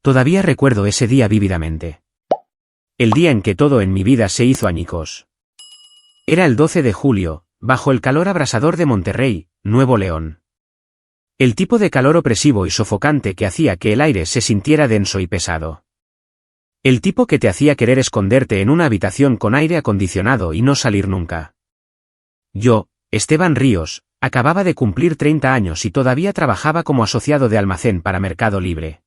Todavía recuerdo ese día vívidamente. El día en que todo en mi vida se hizo añicos. Era el 12 de julio, bajo el calor abrasador de Monterrey, Nuevo León. El tipo de calor opresivo y sofocante que hacía que el aire se sintiera denso y pesado. El tipo que te hacía querer esconderte en una habitación con aire acondicionado y no salir nunca. Yo, Esteban Ríos, acababa de cumplir 30 años y todavía trabajaba como asociado de almacén para Mercado Libre.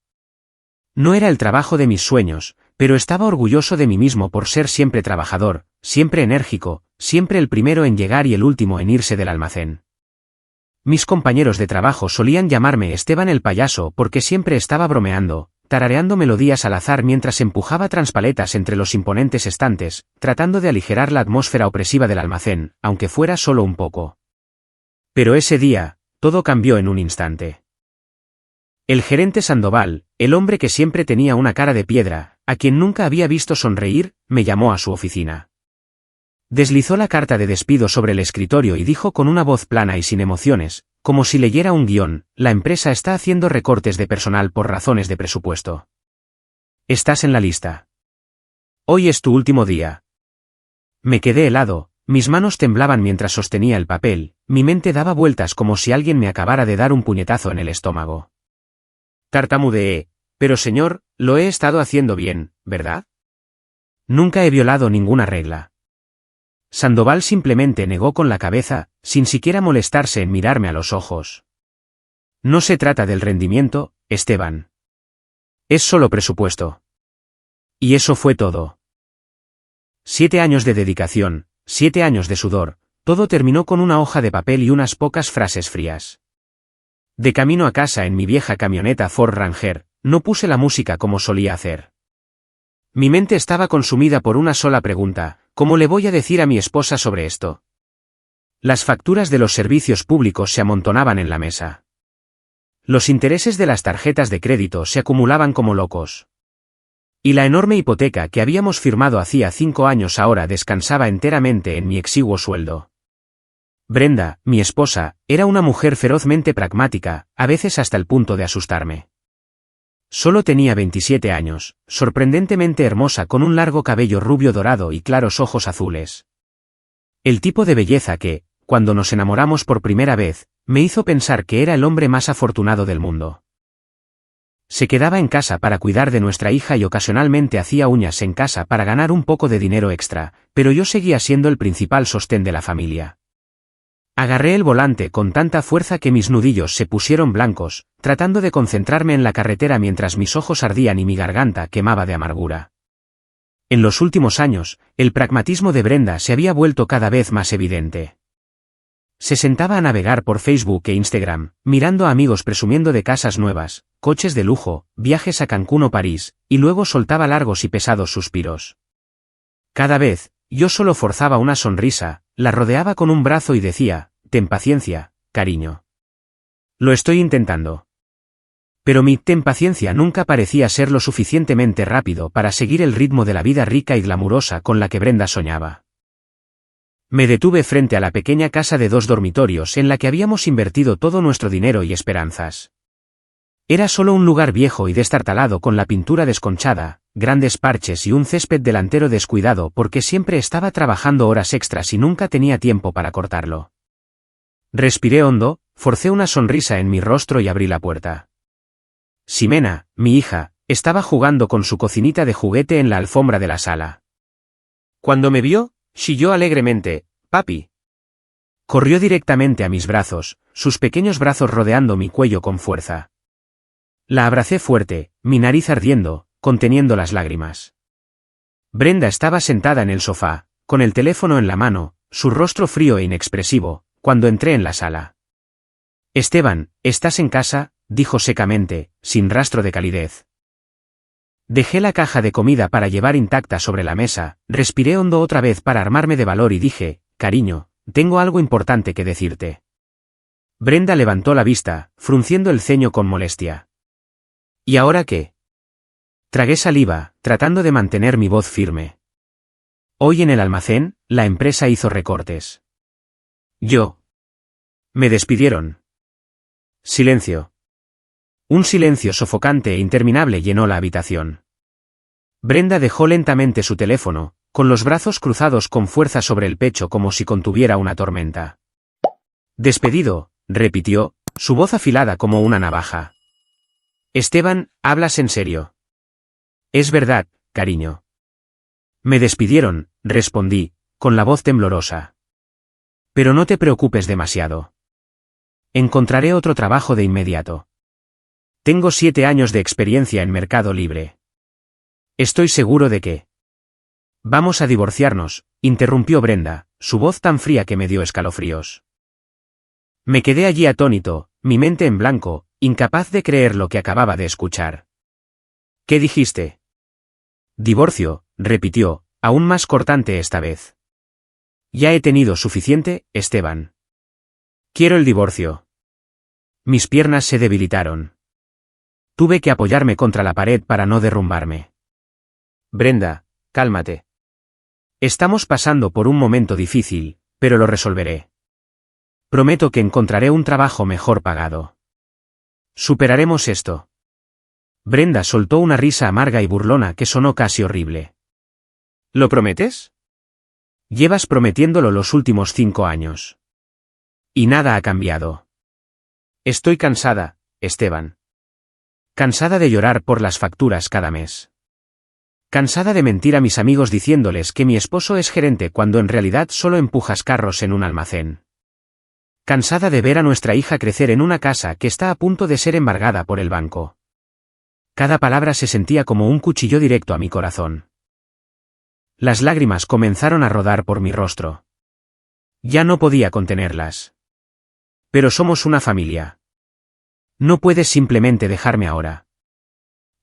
No era el trabajo de mis sueños, pero estaba orgulloso de mí mismo por ser siempre trabajador, siempre enérgico, siempre el primero en llegar y el último en irse del almacén. Mis compañeros de trabajo solían llamarme Esteban el payaso porque siempre estaba bromeando, tarareando melodías al azar mientras empujaba transpaletas entre los imponentes estantes, tratando de aligerar la atmósfera opresiva del almacén, aunque fuera solo un poco. Pero ese día, todo cambió en un instante. El gerente Sandoval, el hombre que siempre tenía una cara de piedra, a quien nunca había visto sonreír, me llamó a su oficina. Deslizó la carta de despido sobre el escritorio y dijo con una voz plana y sin emociones, como si leyera un guión: la empresa está haciendo recortes de personal por razones de presupuesto. Estás en la lista. Hoy es tu último día. Me quedé helado, mis manos temblaban mientras sostenía el papel, mi mente daba vueltas como si alguien me acabara de dar un puñetazo en el estómago. Tartamudeé: pero señor, lo he estado haciendo bien, ¿verdad? Nunca he violado ninguna regla. Sandoval simplemente negó con la cabeza, sin siquiera molestarse en mirarme a los ojos. No se trata del rendimiento, Esteban. Es solo presupuesto. Y eso fue todo. 7 años de dedicación, 7 años de sudor, todo terminó con una hoja de papel y unas pocas frases frías. De camino a casa en mi vieja camioneta Ford Ranger, no puse la música como solía hacer. Mi mente estaba consumida por una sola pregunta: ¿cómo le voy a decir a mi esposa sobre esto? Las facturas de los servicios públicos se amontonaban en la mesa. Los intereses de las tarjetas de crédito se acumulaban como locos. Y la enorme hipoteca que habíamos firmado hacía 5 años ahora descansaba enteramente en mi exiguo sueldo. Brenda, mi esposa, era una mujer ferozmente pragmática, a veces hasta el punto de asustarme. Solo tenía 27 años, sorprendentemente hermosa con un largo cabello rubio dorado y claros ojos azules. El tipo de belleza que, cuando nos enamoramos por primera vez, me hizo pensar que era el hombre más afortunado del mundo. Se quedaba en casa para cuidar de nuestra hija y ocasionalmente hacía uñas en casa para ganar un poco de dinero extra, pero yo seguía siendo el principal sostén de la familia. Agarré el volante con tanta fuerza que mis nudillos se pusieron blancos, tratando de concentrarme en la carretera mientras mis ojos ardían y mi garganta quemaba de amargura. En los últimos años, el pragmatismo de Brenda se había vuelto cada vez más evidente. Se sentaba a navegar por Facebook e Instagram, mirando a amigos presumiendo de casas nuevas, coches de lujo, viajes a Cancún o París, y luego soltaba largos y pesados suspiros. Cada vez, yo solo forzaba una sonrisa, la rodeaba con un brazo y decía: ten paciencia, cariño. Lo estoy intentando. Pero mi ten paciencia nunca parecía ser lo suficientemente rápido para seguir el ritmo de la vida rica y glamurosa con la que Brenda soñaba. Me detuve frente a la pequeña casa de 2 dormitorios en la que habíamos invertido todo nuestro dinero y esperanzas. Era solo un lugar viejo y destartalado con la pintura desconchada, grandes parches y un césped delantero descuidado porque siempre estaba trabajando horas extras y nunca tenía tiempo para cortarlo. Respiré hondo, forcé una sonrisa en mi rostro y abrí la puerta. Ximena, mi hija, estaba jugando con su cocinita de juguete en la alfombra de la sala. Cuando me vio, chilló alegremente: «Papi». Corrió directamente a mis brazos, sus pequeños brazos rodeando mi cuello con fuerza. La abracé fuerte, mi nariz ardiendo, conteniendo las lágrimas. Brenda estaba sentada en el sofá, con el teléfono en la mano, su rostro frío e inexpresivo, cuando entré en la sala. «Esteban, ¿estás en casa?», dijo secamente, sin rastro de calidez. Dejé la caja de comida para llevar intacta sobre la mesa, respiré hondo otra vez para armarme de valor y dije: «Cariño, tengo algo importante que decirte». Brenda levantó la vista, frunciendo el ceño con molestia. «¿Y ahora qué?». Tragué saliva, tratando de mantener mi voz firme. «Hoy en el almacén, la empresa hizo recortes. Me despidieron». Silencio. Un silencio sofocante e interminable llenó la habitación. Brenda dejó lentamente su teléfono, con los brazos cruzados con fuerza sobre el pecho como si contuviera una tormenta. Despedido, repitió, su voz afilada como una navaja. Esteban, ¿hablas en serio? Es verdad, cariño. Me despidieron, respondí, con la voz temblorosa. Pero no te preocupes demasiado. Encontraré otro trabajo de inmediato. Tengo 7 años de experiencia en Mercado Libre. Estoy seguro de que... Vamos a divorciarnos, interrumpió Brenda, su voz tan fría que me dio escalofríos. Me quedé allí atónito, mi mente en blanco, incapaz de creer lo que acababa de escuchar. ¿Qué dijiste? Divorcio, repitió, aún más cortante esta vez. Ya he tenido suficiente, Esteban. Quiero el divorcio. Mis piernas se debilitaron. Tuve que apoyarme contra la pared para no derrumbarme. Brenda, cálmate. Estamos pasando por un momento difícil, pero lo resolveré. Prometo que encontraré un trabajo mejor pagado. Superaremos esto. Brenda soltó una risa amarga y burlona que sonó casi horrible. ¿Lo prometes? Llevas prometiéndolo los últimos 5 años. Y nada ha cambiado. Estoy cansada, Esteban. Cansada de llorar por las facturas cada mes. Cansada de mentir a mis amigos diciéndoles que mi esposo es gerente cuando en realidad solo empujas carros en un almacén. Cansada de ver a nuestra hija crecer en una casa que está a punto de ser embargada por el banco. Cada palabra se sentía como un cuchillo directo a mi corazón. Las lágrimas comenzaron a rodar por mi rostro. Ya no podía contenerlas. Pero somos una familia. No puedes simplemente dejarme ahora.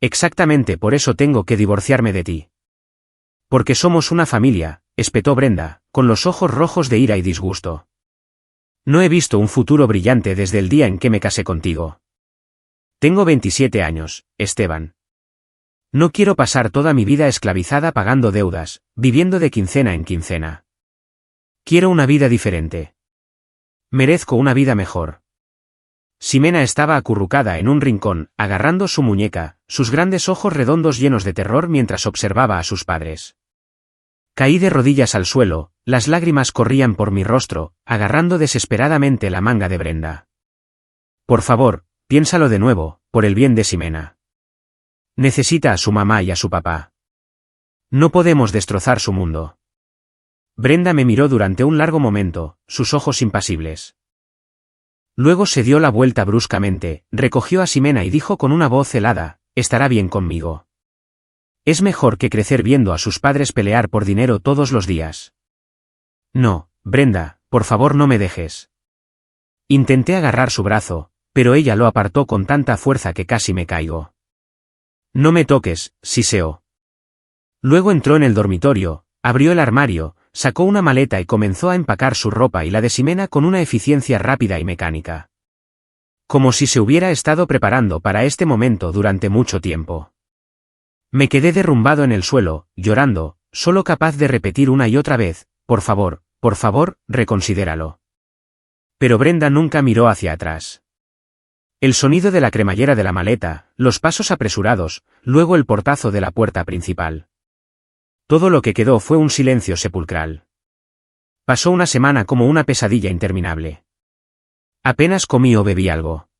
Exactamente por eso tengo que divorciarme de ti. Porque somos una familia, espetó Brenda, con los ojos rojos de ira y disgusto. No he visto un futuro brillante desde el día en que me casé contigo. Tengo 27 años, Esteban. No quiero pasar toda mi vida esclavizada pagando deudas, viviendo de quincena en quincena. Quiero una vida diferente. Merezco una vida mejor. Ximena estaba acurrucada en un rincón, agarrando su muñeca, sus grandes ojos redondos llenos de terror mientras observaba a sus padres. Caí de rodillas al suelo, las lágrimas corrían por mi rostro, agarrando desesperadamente la manga de Brenda. Por favor, piénsalo de nuevo, por el bien de Ximena. Necesita a su mamá y a su papá. No podemos destrozar su mundo. Brenda me miró durante un largo momento, sus ojos impasibles. Luego se dio la vuelta bruscamente, recogió a Ximena y dijo con una voz helada, estará bien conmigo. Es mejor que crecer viendo a sus padres pelear por dinero todos los días. No, Brenda, por favor no me dejes. Intenté agarrar su brazo, pero ella lo apartó con tanta fuerza que casi me caigo. No me toques, siseó. Luego entró en el dormitorio, abrió el armario, sacó una maleta y comenzó a empacar su ropa y la de Ximena con una eficiencia rápida y mecánica. Como si se hubiera estado preparando para este momento durante mucho tiempo. Me quedé derrumbado en el suelo, llorando, solo capaz de repetir una y otra vez, por favor, reconsidéralo. Pero Brenda nunca miró hacia atrás. El sonido de la cremallera de la maleta, los pasos apresurados, luego el portazo de la puerta principal. Todo lo que quedó fue un silencio sepulcral. Pasó una semana como una pesadilla interminable. Apenas comí o bebí algo.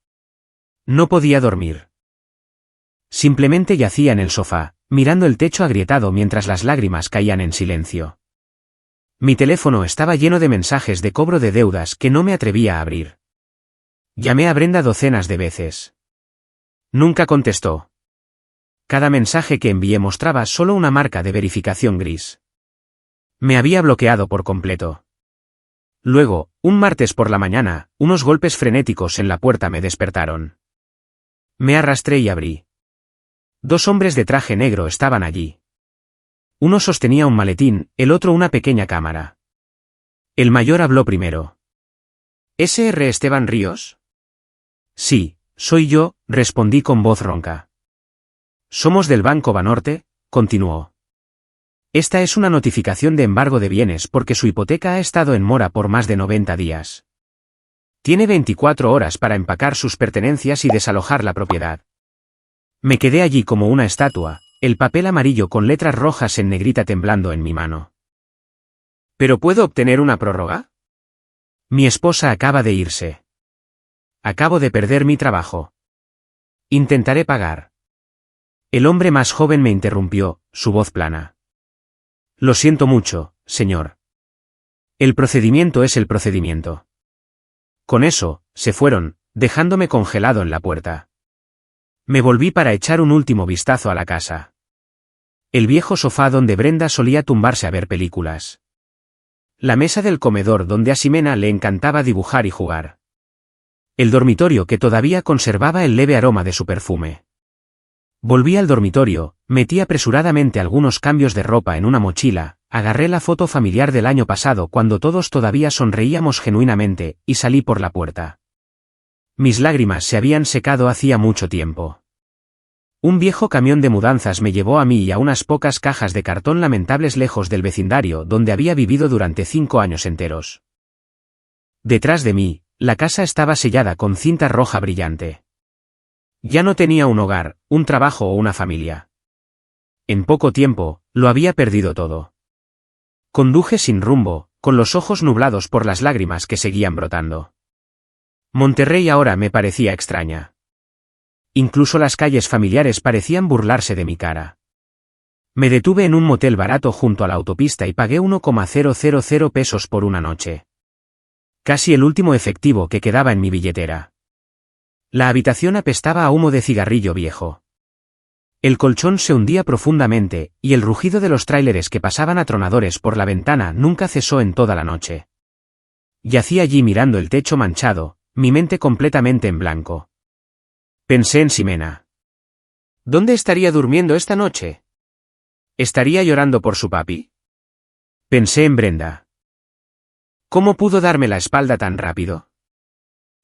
No podía dormir. Simplemente yacía en el sofá, mirando el techo agrietado mientras las lágrimas caían en silencio. Mi teléfono estaba lleno de mensajes de cobro de deudas que no me atrevía a abrir. Llamé a Brenda docenas de veces. Nunca contestó. Cada mensaje que envié mostraba solo una marca de verificación gris. Me había bloqueado por completo. Luego, un martes por la mañana, unos golpes frenéticos en la puerta me despertaron. Me arrastré y abrí. 2 hombres de traje negro estaban allí. Uno sostenía un maletín, el otro una pequeña cámara. El mayor habló primero. ¿Sr. Esteban Ríos? Sí, soy yo, respondí con voz ronca. Somos del Banco Banorte, continuó. Esta es una notificación de embargo de bienes porque su hipoteca ha estado en mora por más de 90 días. Tiene 24 horas para empacar sus pertenencias y desalojar la propiedad. Me quedé allí como una estatua, el papel amarillo con letras rojas en negrita temblando en mi mano. ¿Pero puedo obtener una prórroga? Mi esposa acaba de irse. Acabo de perder mi trabajo. Intentaré pagar. El hombre más joven me interrumpió, su voz plana. Lo siento mucho, señor. El procedimiento es el procedimiento. Con eso, se fueron, dejándome congelado en la puerta. Me volví para echar un último vistazo a la casa. El viejo sofá donde Brenda solía tumbarse a ver películas. La mesa del comedor donde a Ximena le encantaba dibujar y jugar. El dormitorio que todavía conservaba el leve aroma de su perfume. Volví al dormitorio, metí apresuradamente algunos cambios de ropa en una mochila, agarré la foto familiar del año pasado cuando todos todavía sonreíamos genuinamente, y salí por la puerta. Mis lágrimas se habían secado hacía mucho tiempo. Un viejo camión de mudanzas me llevó a mí y a unas pocas cajas de cartón lamentables lejos del vecindario donde había vivido durante 5 años enteros. Detrás de mí, la casa estaba sellada con cinta roja brillante. Ya no tenía un hogar, un trabajo o una familia. En poco tiempo, lo había perdido todo. Conduje sin rumbo, con los ojos nublados por las lágrimas que seguían brotando. Monterrey ahora me parecía extraña. Incluso las calles familiares parecían burlarse de mi cara. Me detuve en un motel barato junto a la autopista y pagué 1,000 pesos por una noche. Casi el último efectivo que quedaba en mi billetera. La habitación apestaba a humo de cigarrillo viejo. El colchón se hundía profundamente, y el rugido de los tráileres que pasaban atronadores por la ventana nunca cesó en toda la noche. Yací allí mirando el techo manchado, mi mente completamente en blanco. Pensé en Ximena. ¿Dónde estaría durmiendo esta noche? ¿Estaría llorando por su papi? Pensé en Brenda. ¿Cómo pudo darme la espalda tan rápido?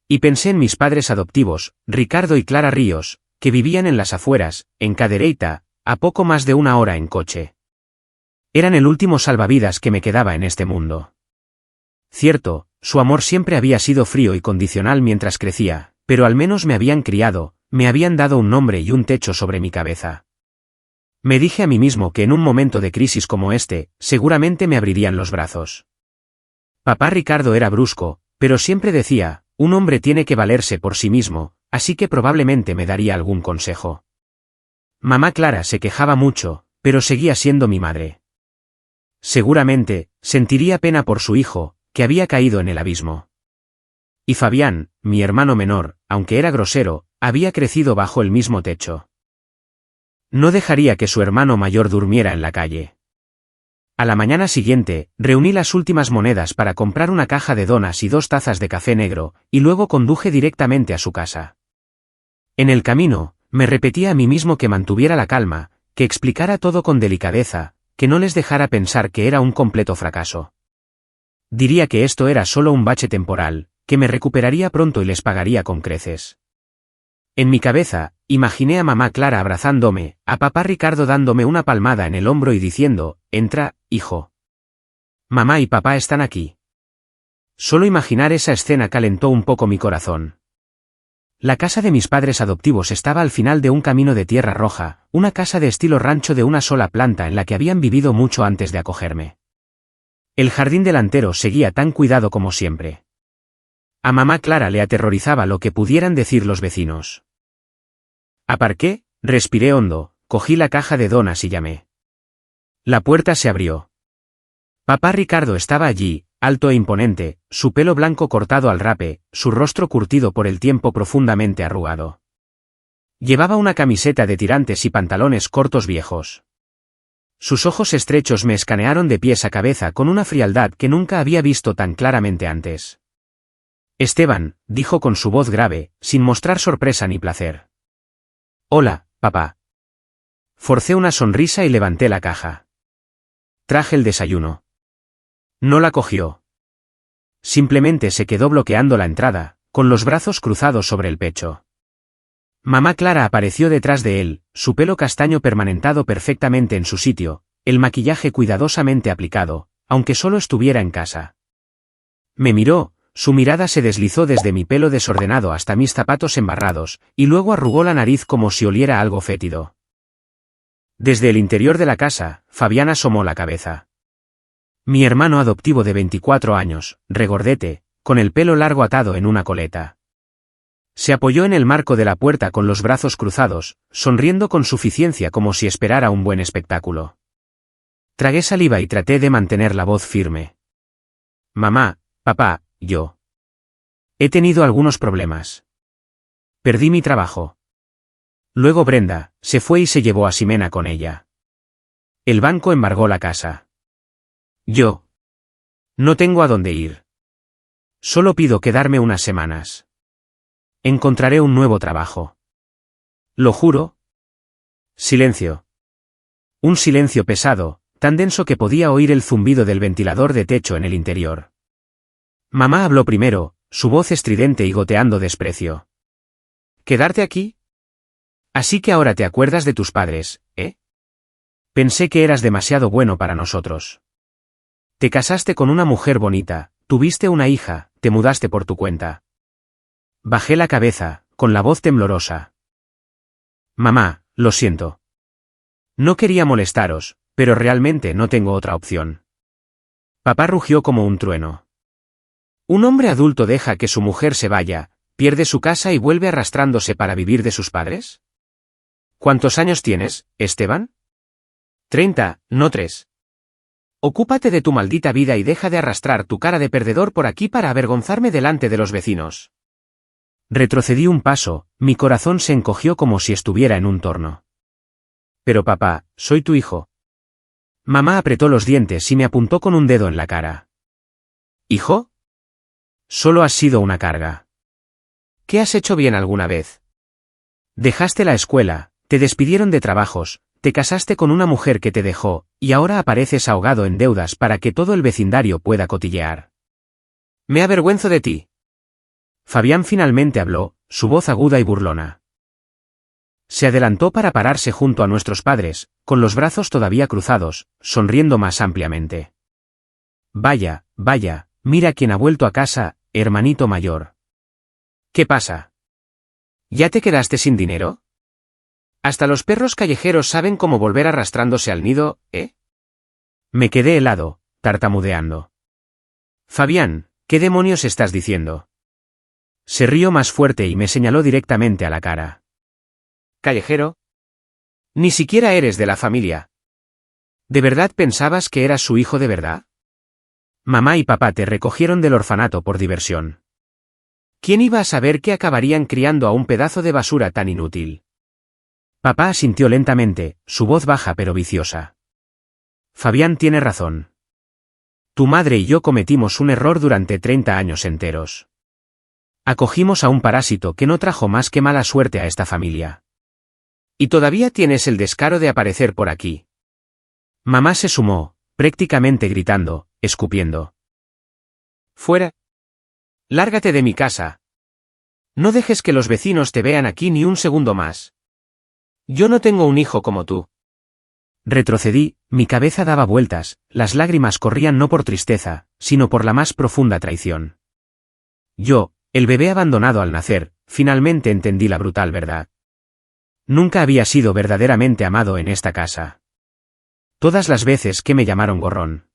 Y pensé en mis padres adoptivos, Ricardo y Clara Ríos, que vivían en las afueras, en Cadereyta, a poco más de 1 hora en coche. Eran el último salvavidas que me quedaba en este mundo. Cierto, su amor siempre había sido frío y condicional mientras crecía, pero al menos me habían criado, me habían dado un nombre y un techo sobre mi cabeza. Me dije a mí mismo que en un momento de crisis como este, seguramente me abrirían los brazos. Papá Ricardo era brusco, pero siempre decía, un hombre tiene que valerse por sí mismo, así que probablemente me daría algún consejo. Mamá Clara se quejaba mucho, pero seguía siendo mi madre. Seguramente, sentiría pena por su hijo, que había caído en el abismo. Y Fabián, mi hermano menor, aunque era grosero, había crecido bajo el mismo techo. No dejaría que su hermano mayor durmiera en la calle. A la mañana siguiente, reuní las últimas monedas para comprar una caja de donas y 2 tazas de café negro, y luego conduje directamente a su casa. En el camino, me repetía a mí mismo que mantuviera la calma, que explicara todo con delicadeza, que no les dejara pensar que era un completo fracaso. Diría que esto era solo un bache temporal, que me recuperaría pronto y les pagaría con creces. En mi cabeza, imaginé a mamá Clara abrazándome, a papá Ricardo dándome una palmada en el hombro y diciendo, entra, hijo. Mamá y papá están aquí. Solo imaginar esa escena calentó un poco mi corazón. La casa de mis padres adoptivos estaba al final de un camino de tierra roja, una casa de estilo rancho de una sola planta en la que habían vivido mucho antes de acogerme. El jardín delantero seguía tan cuidado como siempre. A mamá Clara le aterrorizaba lo que pudieran decir los vecinos. Aparqué, respiré hondo, cogí la caja de donas y llamé. La puerta se abrió. Papá Ricardo estaba allí, alto e imponente, su pelo blanco cortado al rape, su rostro curtido por el tiempo profundamente arrugado. Llevaba una camiseta de tirantes y pantalones cortos viejos. Sus ojos estrechos me escanearon de pies a cabeza con una frialdad que nunca había visto tan claramente antes. Esteban, dijo con su voz grave, sin mostrar sorpresa ni placer. Hola, papá. Forcé una sonrisa y levanté la caja. Traje el desayuno. No la cogió. Simplemente se quedó bloqueando la entrada, con los brazos cruzados sobre el pecho. Mamá Clara apareció detrás de él, su pelo castaño permanentado perfectamente en su sitio, el maquillaje cuidadosamente aplicado, aunque solo estuviera en casa. Me miró, Su mirada se deslizó desde mi pelo desordenado hasta mis zapatos embarrados, y luego arrugó la nariz como si oliera algo fétido. Desde el interior de la casa, Fabián asomó la cabeza. Mi hermano adoptivo de 24 años, regordete, con el pelo largo atado en una coleta. Se apoyó en el marco de la puerta con los brazos cruzados, sonriendo con suficiencia como si esperara un buen espectáculo. Tragué saliva y traté de mantener la voz firme. Mamá, papá, yo. He tenido algunos problemas. Perdí mi trabajo. Luego Brenda se fue y se llevó a Ximena con ella. El banco embargó la casa. Yo no tengo a dónde ir. Solo pido quedarme unas semanas. Encontraré un nuevo trabajo. ¿Lo juro? Silencio. Un silencio pesado, tan denso que podía oír el zumbido del ventilador de techo en el interior. Mamá habló primero, su voz estridente y goteando desprecio. ¿Quedarte aquí? Así que ahora te acuerdas de tus padres, ¿eh? Pensé que eras demasiado bueno para nosotros. Te casaste con una mujer bonita, tuviste una hija, te mudaste por tu cuenta. Bajé la cabeza, con la voz temblorosa. Mamá, lo siento. No quería molestaros, pero realmente no tengo otra opción. Papá rugió como un trueno. Un hombre adulto deja que su mujer se vaya, pierde su casa y vuelve arrastrándose para vivir de sus padres. ¿Cuántos años tienes, Esteban? 30, no 3. Ocúpate de tu maldita vida y deja de arrastrar tu cara de perdedor por aquí para avergonzarme delante de los vecinos. Retrocedí un paso, mi corazón se encogió como si estuviera en un torno. Pero papá, soy tu hijo. Mamá apretó los dientes y me apuntó con un dedo en la cara. ¿Hijo? Solo has sido una carga. ¿Qué has hecho bien alguna vez? Dejaste la escuela, te despidieron de trabajos, te casaste con una mujer que te dejó, y ahora apareces ahogado en deudas para que todo el vecindario pueda cotillear. Me avergüenzo de ti. Fabián finalmente habló, su voz aguda y burlona. Se adelantó para pararse junto a nuestros padres, con los brazos todavía cruzados, sonriendo más ampliamente. Vaya, vaya, mira quién ha vuelto a casa, hermanito mayor. ¿Qué pasa? ¿Ya te quedaste sin dinero? Hasta los perros callejeros saben cómo volver arrastrándose al nido, ¿eh? Me quedé helado, tartamudeando. Fabián, ¿qué demonios estás diciendo? Se rió más fuerte y me señaló directamente a la cara. ¿Callejero? Ni siquiera eres de la familia. ¿De verdad pensabas que eras su hijo de verdad? Mamá y papá te recogieron del orfanato por diversión. ¿Quién iba a saber que acabarían criando a un pedazo de basura tan inútil? Papá asintió lentamente, su voz baja pero viciosa. Fabián tiene razón. Tu madre y yo cometimos un error durante 30 años enteros. Acogimos a un parásito que no trajo más que mala suerte a esta familia. Y todavía tienes el descaro de aparecer por aquí. Mamá se sumó, prácticamente gritando, escupiendo. Fuera. Lárgate de mi casa. No dejes que los vecinos te vean aquí ni un segundo más. Yo no tengo un hijo como tú. Retrocedí, mi cabeza daba vueltas, las lágrimas corrían no por tristeza, sino por la más profunda traición. Yo, el bebé abandonado al nacer, finalmente entendí la brutal verdad. Nunca había sido verdaderamente amado en esta casa. Todas las veces que me llamaron gorrón.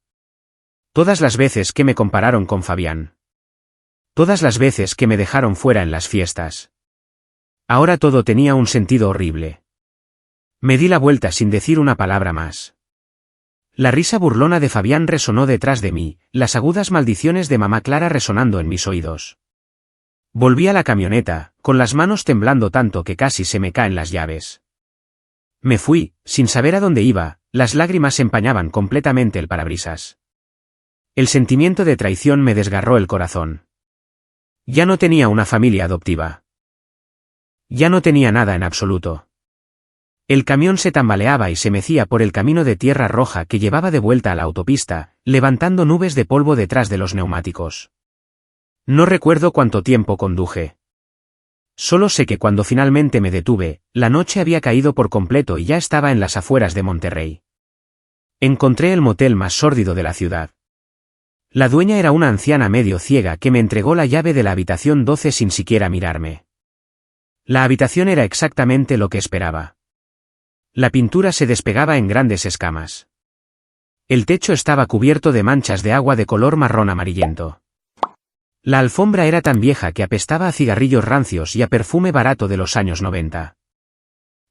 Todas las veces que me compararon con Fabián. Todas las veces que me dejaron fuera en las fiestas. Ahora todo tenía un sentido horrible. Me di la vuelta sin decir una palabra más. La risa burlona de Fabián resonó detrás de mí, las agudas maldiciones de mamá Clara resonando en mis oídos. Volví a la camioneta, con las manos temblando tanto que casi se me caen las llaves. Me fui, sin saber a dónde iba, las lágrimas empañaban completamente el parabrisas. El sentimiento de traición me desgarró el corazón. Ya no tenía una familia adoptiva. Ya no tenía nada en absoluto. El camión se tambaleaba y se mecía por el camino de tierra roja que llevaba de vuelta a la autopista, levantando nubes de polvo detrás de los neumáticos. No recuerdo cuánto tiempo conduje. Solo sé que cuando finalmente me detuve, la noche había caído por completo y ya estaba en las afueras de Monterrey. Encontré el motel más sórdido de la ciudad. La dueña era una anciana medio ciega que me entregó la llave de la habitación 12 sin siquiera mirarme. La habitación era exactamente lo que esperaba. La pintura se despegaba en grandes escamas. El techo estaba cubierto de manchas de agua de color marrón amarillento. La alfombra era tan vieja que apestaba a cigarrillos rancios y a perfume barato de los años 90.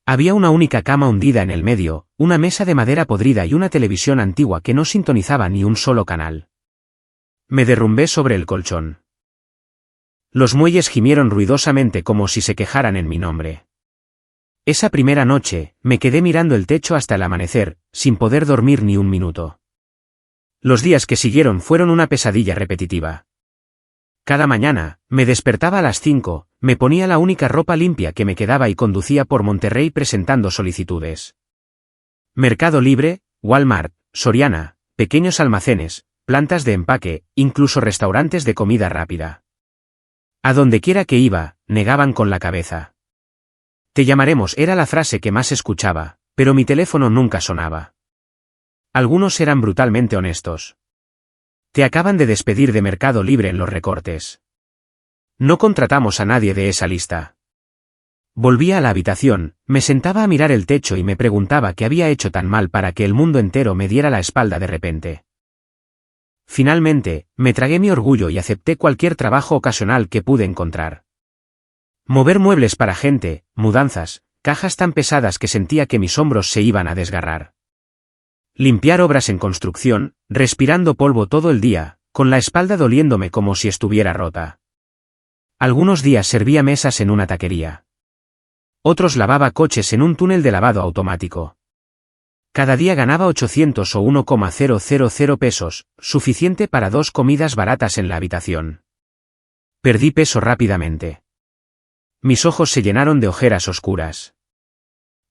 Había una única cama hundida en el medio, una mesa de madera podrida y una televisión antigua que no sintonizaba ni un solo canal. Me derrumbé sobre el colchón. Los muelles gimieron ruidosamente como si se quejaran en mi nombre. Esa primera noche, me quedé mirando el techo hasta el amanecer, sin poder dormir ni un minuto. Los días que siguieron fueron una pesadilla repetitiva. Cada mañana, me despertaba a las 5, me ponía la única ropa limpia que me quedaba y conducía por Monterrey presentando solicitudes. Mercado Libre, Walmart, Soriana, pequeños almacenes, plantas de empaque, incluso restaurantes de comida rápida. A donde quiera que iba, negaban con la cabeza. Te llamaremos era la frase que más escuchaba, pero mi teléfono nunca sonaba. Algunos eran brutalmente honestos. Te acaban de despedir de Mercado Libre en los recortes. No contratamos a nadie de esa lista. Volvía a la habitación, me sentaba a mirar el techo y me preguntaba qué había hecho tan mal para que el mundo entero me diera la espalda de repente. Finalmente, me tragué mi orgullo y acepté cualquier trabajo ocasional que pude encontrar. Mover muebles para gente, mudanzas, cajas tan pesadas que sentía que mis hombros se iban a desgarrar. Limpiar obras en construcción, respirando polvo todo el día, con la espalda doliéndome como si estuviera rota. Algunos días servía mesas en una taquería. Otros lavaba coches en un túnel de lavado automático. Cada día ganaba 800 o 1,000 pesos, suficiente para 2 comidas baratas en la habitación. Perdí peso rápidamente. Mis ojos se llenaron de ojeras oscuras.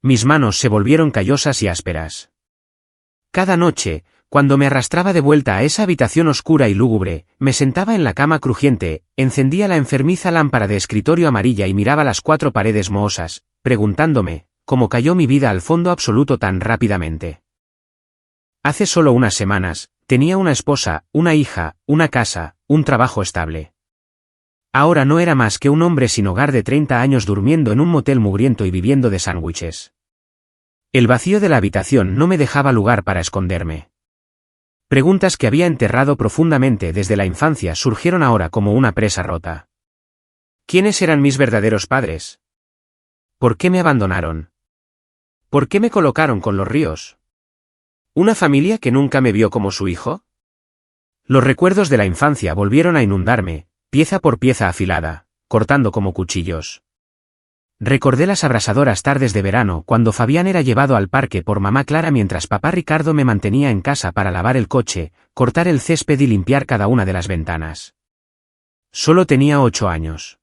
Mis manos se volvieron callosas y ásperas. Cada noche, cuando me arrastraba de vuelta a esa habitación oscura y lúgubre, me sentaba en la cama crujiente, encendía la enfermiza lámpara de escritorio amarilla y miraba las 4 paredes mohosas, preguntándome, ¿cómo cayó mi vida al fondo absoluto tan rápidamente? Hace solo unas semanas, tenía una esposa, una hija, una casa, un trabajo estable. Ahora no era más que un hombre sin hogar de 30 años durmiendo en un motel mugriento y viviendo de sándwiches. El vacío de la habitación no me dejaba lugar para esconderme. Preguntas que había enterrado profundamente desde la infancia surgieron ahora como una presa rota. ¿Quiénes eran mis verdaderos padres? ¿Por qué me abandonaron? ¿Por qué me colocaron con los ríos? ¿Una familia que nunca me vio como su hijo? Los recuerdos de la infancia volvieron a inundarme, pieza por pieza afilada, cortando como cuchillos. Recordé las abrasadoras tardes de verano cuando Fabián era llevado al parque por mamá Clara mientras papá Ricardo me mantenía en casa para lavar el coche, cortar el césped y limpiar cada una de las ventanas. Solo tenía 8 años.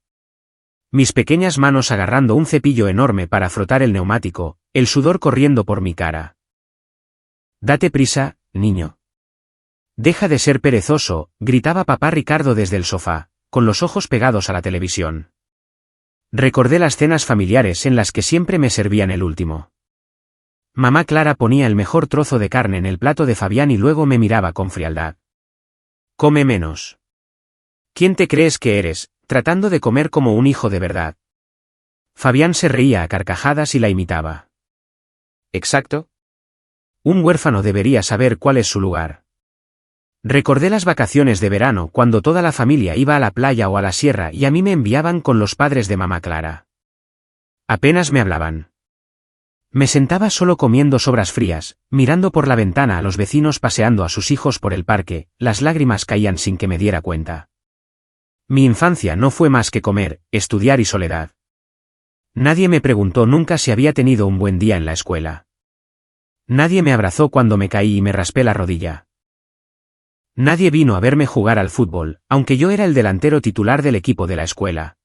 Mis pequeñas manos agarrando un cepillo enorme para frotar el neumático, el sudor corriendo por mi cara. Date prisa, niño. Deja de ser perezoso, gritaba papá Ricardo desde el sofá, con los ojos pegados a la televisión. Recordé las cenas familiares en las que siempre me servían el último. Mamá Clara ponía el mejor trozo de carne en el plato de Fabián y luego me miraba con frialdad. Come menos. ¿Quién te crees que eres, tratando de comer como un hijo de verdad? Fabián se reía a carcajadas y la imitaba. ¿Exacto? Un huérfano debería saber cuál es su lugar. Recordé las vacaciones de verano cuando toda la familia iba a la playa o a la sierra y a mí me enviaban con los padres de mamá Clara. Apenas me hablaban. Me sentaba solo comiendo sobras frías, mirando por la ventana a los vecinos paseando a sus hijos por el parque, las lágrimas caían sin que me diera cuenta. Mi infancia no fue más que comer, estudiar y soledad. Nadie me preguntó nunca si había tenido un buen día en la escuela. Nadie me abrazó cuando me caí y me raspé la rodilla. Nadie vino a verme jugar al fútbol, aunque yo era el delantero titular del equipo de la escuela.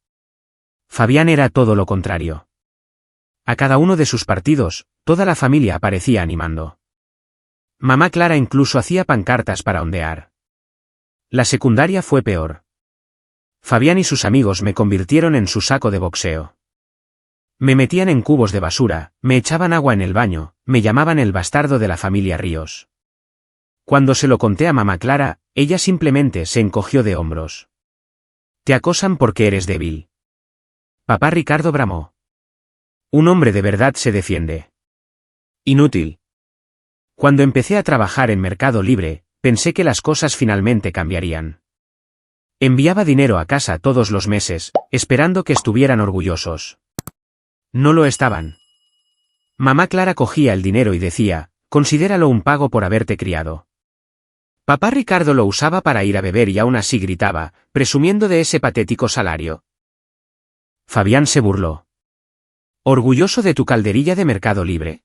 Fabián era todo lo contrario. A cada uno de sus partidos, toda la familia aparecía animando. Mamá Clara incluso hacía pancartas para ondear. La secundaria fue peor. Fabián y sus amigos me convirtieron en su saco de boxeo. Me metían en cubos de basura, me echaban agua en el baño, me llamaban el bastardo de la familia Ríos. Cuando se lo conté a mamá Clara, Ella simplemente se encogió de hombros. Te acosan porque eres débil. Papá Ricardo bramó. Un hombre de verdad se defiende. Inútil. Cuando empecé a trabajar en Mercado Libre, pensé que las cosas finalmente cambiarían. Enviaba dinero a casa todos los meses, esperando que estuvieran orgullosos. No lo estaban. Mamá Clara cogía el dinero y decía, considéralo un pago por haberte criado. Papá Ricardo lo usaba para ir a beber y aún así gritaba, presumiendo de ese patético salario. Fabián se burló. ¿Orgulloso de tu calderilla de Mercado Libre?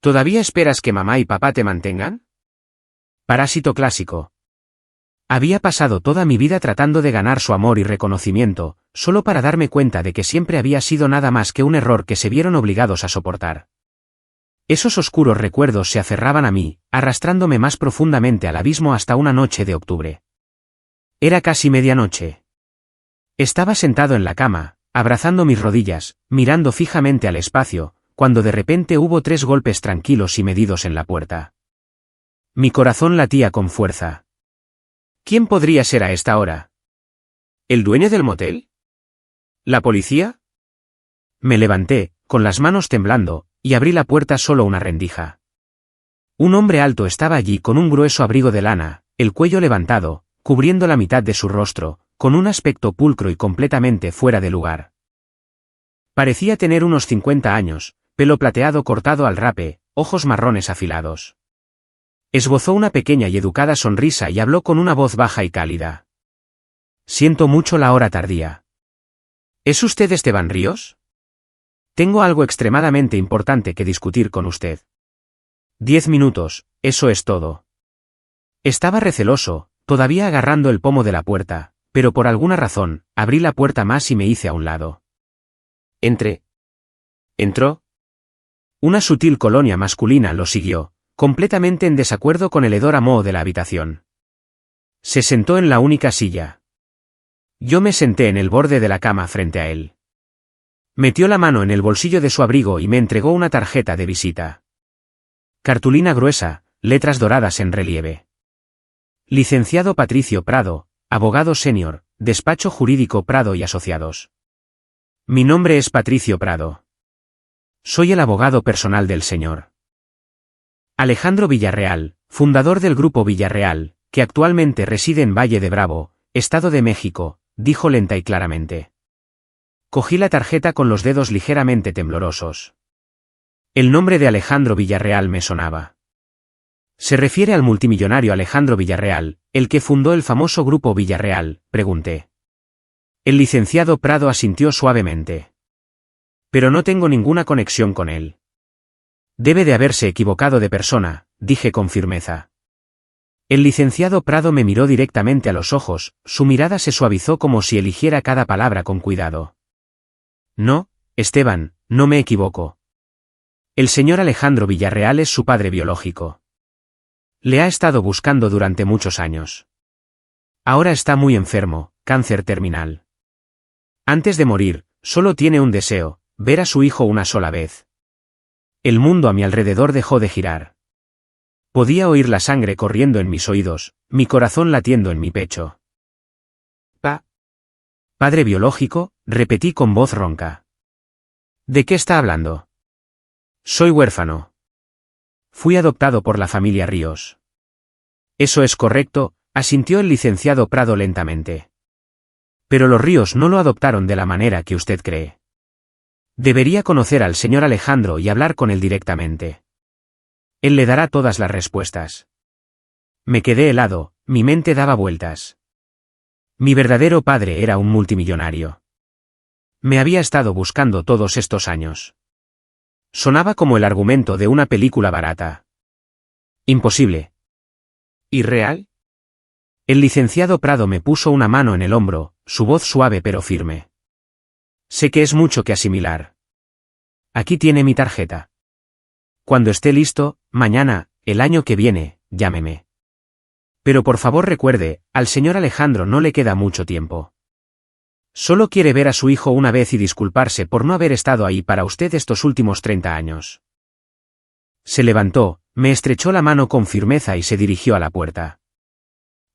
¿Todavía esperas que mamá y papá te mantengan? Parásito clásico. Había pasado toda mi vida tratando de ganar su amor y reconocimiento, solo para darme cuenta de que siempre había sido nada más que un error que se vieron obligados a soportar. Esos oscuros recuerdos se aferraban a mí, arrastrándome más profundamente al abismo hasta una noche de octubre. Era casi medianoche. Estaba sentado en la cama, abrazando mis rodillas, mirando fijamente al espacio, cuando de repente hubo 3 golpes tranquilos y medidos en la puerta. Mi corazón latía con fuerza. ¿Quién podría ser a esta hora? ¿El dueño del motel? ¿La policía? Me levanté, con las manos temblando, y abrí la puerta solo una rendija. Un hombre alto estaba allí con un grueso abrigo de lana, el cuello levantado, cubriendo la mitad de su rostro, con un aspecto pulcro y completamente fuera de lugar. Parecía tener unos 50 años, pelo plateado cortado al rape, ojos marrones afilados. Esbozó una pequeña y educada sonrisa y habló con una voz baja y cálida. Siento mucho la hora tardía. ¿Es usted Esteban Ríos? Tengo algo extremadamente importante que discutir con usted. 10 minutos, eso es todo. Estaba receloso, todavía agarrando el pomo de la puerta, pero por alguna razón, abrí la puerta más y me hice a un lado. Entré. ¿Entró? Una sutil colonia masculina lo siguió, completamente en desacuerdo con el hedor a moho de la habitación. Se sentó en la única silla. Yo me senté en el borde de la cama frente a él. Metió la mano en el bolsillo de su abrigo y me entregó una tarjeta de visita. Cartulina gruesa, letras doradas en relieve. Licenciado Patricio Prado, abogado senior, despacho jurídico Prado y Asociados. Mi nombre es Patricio Prado. Soy el abogado personal del señor Alejandro Villarreal, fundador del Grupo Villarreal, que actualmente reside en Valle de Bravo, Estado de México, dijo lenta y claramente. Cogí la tarjeta con los dedos ligeramente temblorosos. El nombre de Alejandro Villarreal me sonaba. ¿Se refiere al multimillonario Alejandro Villarreal, el que fundó el famoso Grupo Villarreal?, pregunté. El licenciado Prado asintió suavemente. Pero no tengo ninguna conexión con él. Debe de haberse equivocado de persona, dije con firmeza. El licenciado Prado me miró directamente a los ojos, su mirada se suavizó como si eligiera cada palabra con cuidado. No, Esteban, no me equivoco. El señor Alejandro Villarreal es su padre biológico. Le ha estado buscando durante muchos años. Ahora está muy enfermo, cáncer terminal. Antes de morir, solo tiene un deseo, ver a su hijo una sola vez. El mundo a mi alrededor dejó de girar. Podía oír la sangre corriendo en mis oídos, mi corazón latiendo en mi pecho. Padre biológico, repetí con voz ronca. ¿De qué está hablando? Soy huérfano. Fui adoptado por la familia Ríos. Eso es correcto, asintió el licenciado Prado lentamente. Pero los Ríos no lo adoptaron de la manera que usted cree. Debería conocer al señor Alejandro y hablar con él directamente. Él le dará todas las respuestas. Me quedé helado, mi mente daba vueltas. Mi verdadero padre era un multimillonario. Me había estado buscando todos estos años. Sonaba como el argumento de una película barata. Imposible. ¿Irreal? El licenciado Prado me puso una mano en el hombro, su voz suave pero firme. Sé que es mucho que asimilar. Aquí tiene mi tarjeta. Cuando esté listo, mañana, el año que viene, llámeme. Pero por favor recuerde, al señor Alejandro no le queda mucho tiempo. Solo quiere ver a su hijo una vez y disculparse por no haber estado ahí para usted estos últimos 30 años. Se levantó, me estrechó la mano con firmeza y se dirigió a la puerta.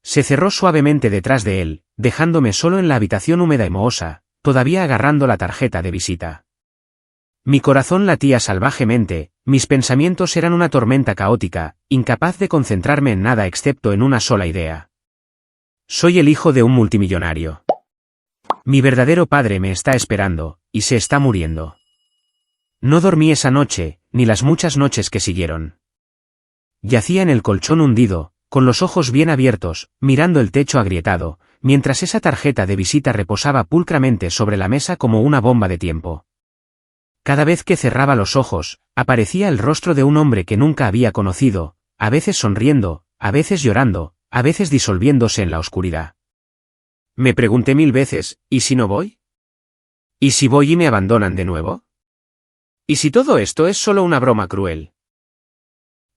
Se cerró suavemente detrás de él, dejándome solo en la habitación húmeda y mohosa, todavía agarrando la tarjeta de visita. Mi corazón latía salvajemente, mis pensamientos eran una tormenta caótica, incapaz de concentrarme en nada excepto en una sola idea. Soy el hijo de un multimillonario. Mi verdadero padre me está esperando, y se está muriendo. No dormí esa noche, ni las muchas noches que siguieron. Yacía en el colchón hundido, con los ojos bien abiertos, mirando el techo agrietado, mientras esa tarjeta de visita reposaba pulcramente sobre la mesa como una bomba de tiempo. Cada vez que cerraba los ojos, aparecía el rostro de un hombre que nunca había conocido, a veces sonriendo, a veces llorando, a veces disolviéndose en la oscuridad. Me pregunté 1000 veces, ¿y si no voy? ¿Y si voy y me abandonan de nuevo? ¿Y si todo esto es solo una broma cruel?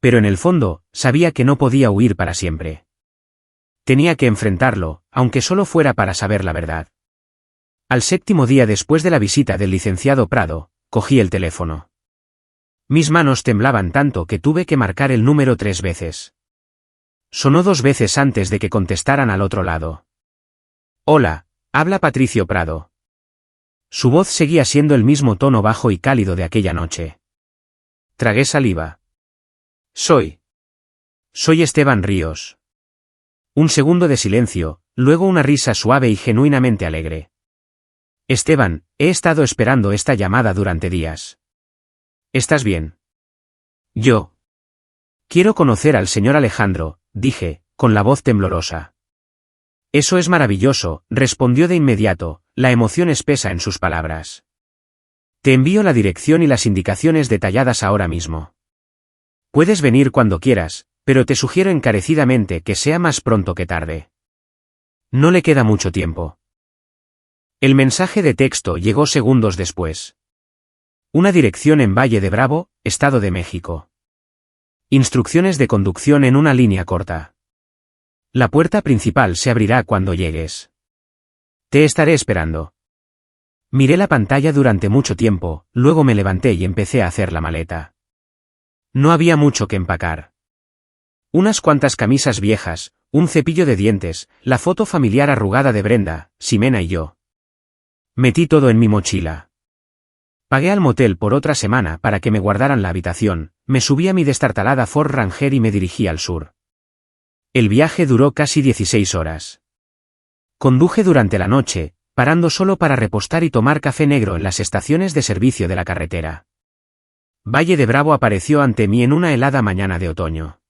Pero en el fondo, sabía que no podía huir para siempre. Tenía que enfrentarlo, aunque solo fuera para saber la verdad. Al 7º día después de la visita del licenciado Prado, cogí el teléfono. Mis manos temblaban tanto que tuve que marcar el número 3 veces. Sonó 2 veces antes de que contestaran al otro lado. Hola, habla Patricio Prado. Su voz seguía siendo el mismo tono bajo y cálido de aquella noche. Tragué saliva. Soy Esteban Ríos. Un segundo de silencio, luego una risa suave y genuinamente alegre. Esteban, he estado esperando esta llamada durante días. ¿Estás bien? Yo. Quiero conocer al señor Alejandro, dije, con la voz temblorosa. Eso es maravilloso, respondió de inmediato, la emoción espesa en sus palabras. Te envío la dirección y las indicaciones detalladas ahora mismo. Puedes venir cuando quieras, pero te sugiero encarecidamente que sea más pronto que tarde. No le queda mucho tiempo. El mensaje de texto llegó segundos después. Una dirección en Valle de Bravo, Estado de México. Instrucciones de conducción en una línea corta. La puerta principal se abrirá cuando llegues. Te estaré esperando. Miré la pantalla durante mucho tiempo, luego me levanté y empecé a hacer la maleta. No había mucho que empacar. Unas cuantas camisas viejas, un cepillo de dientes, la foto familiar arrugada de Brenda, Ximena y yo. Metí todo en mi mochila. Pagué al motel por otra semana para que me guardaran la habitación, me subí a mi destartalada Ford Ranger y me dirigí al sur. El viaje duró casi 16 horas. Conduje durante la noche, parando solo para repostar y tomar café negro en las estaciones de servicio de la carretera. Valle de Bravo apareció ante mí en una helada mañana de otoño.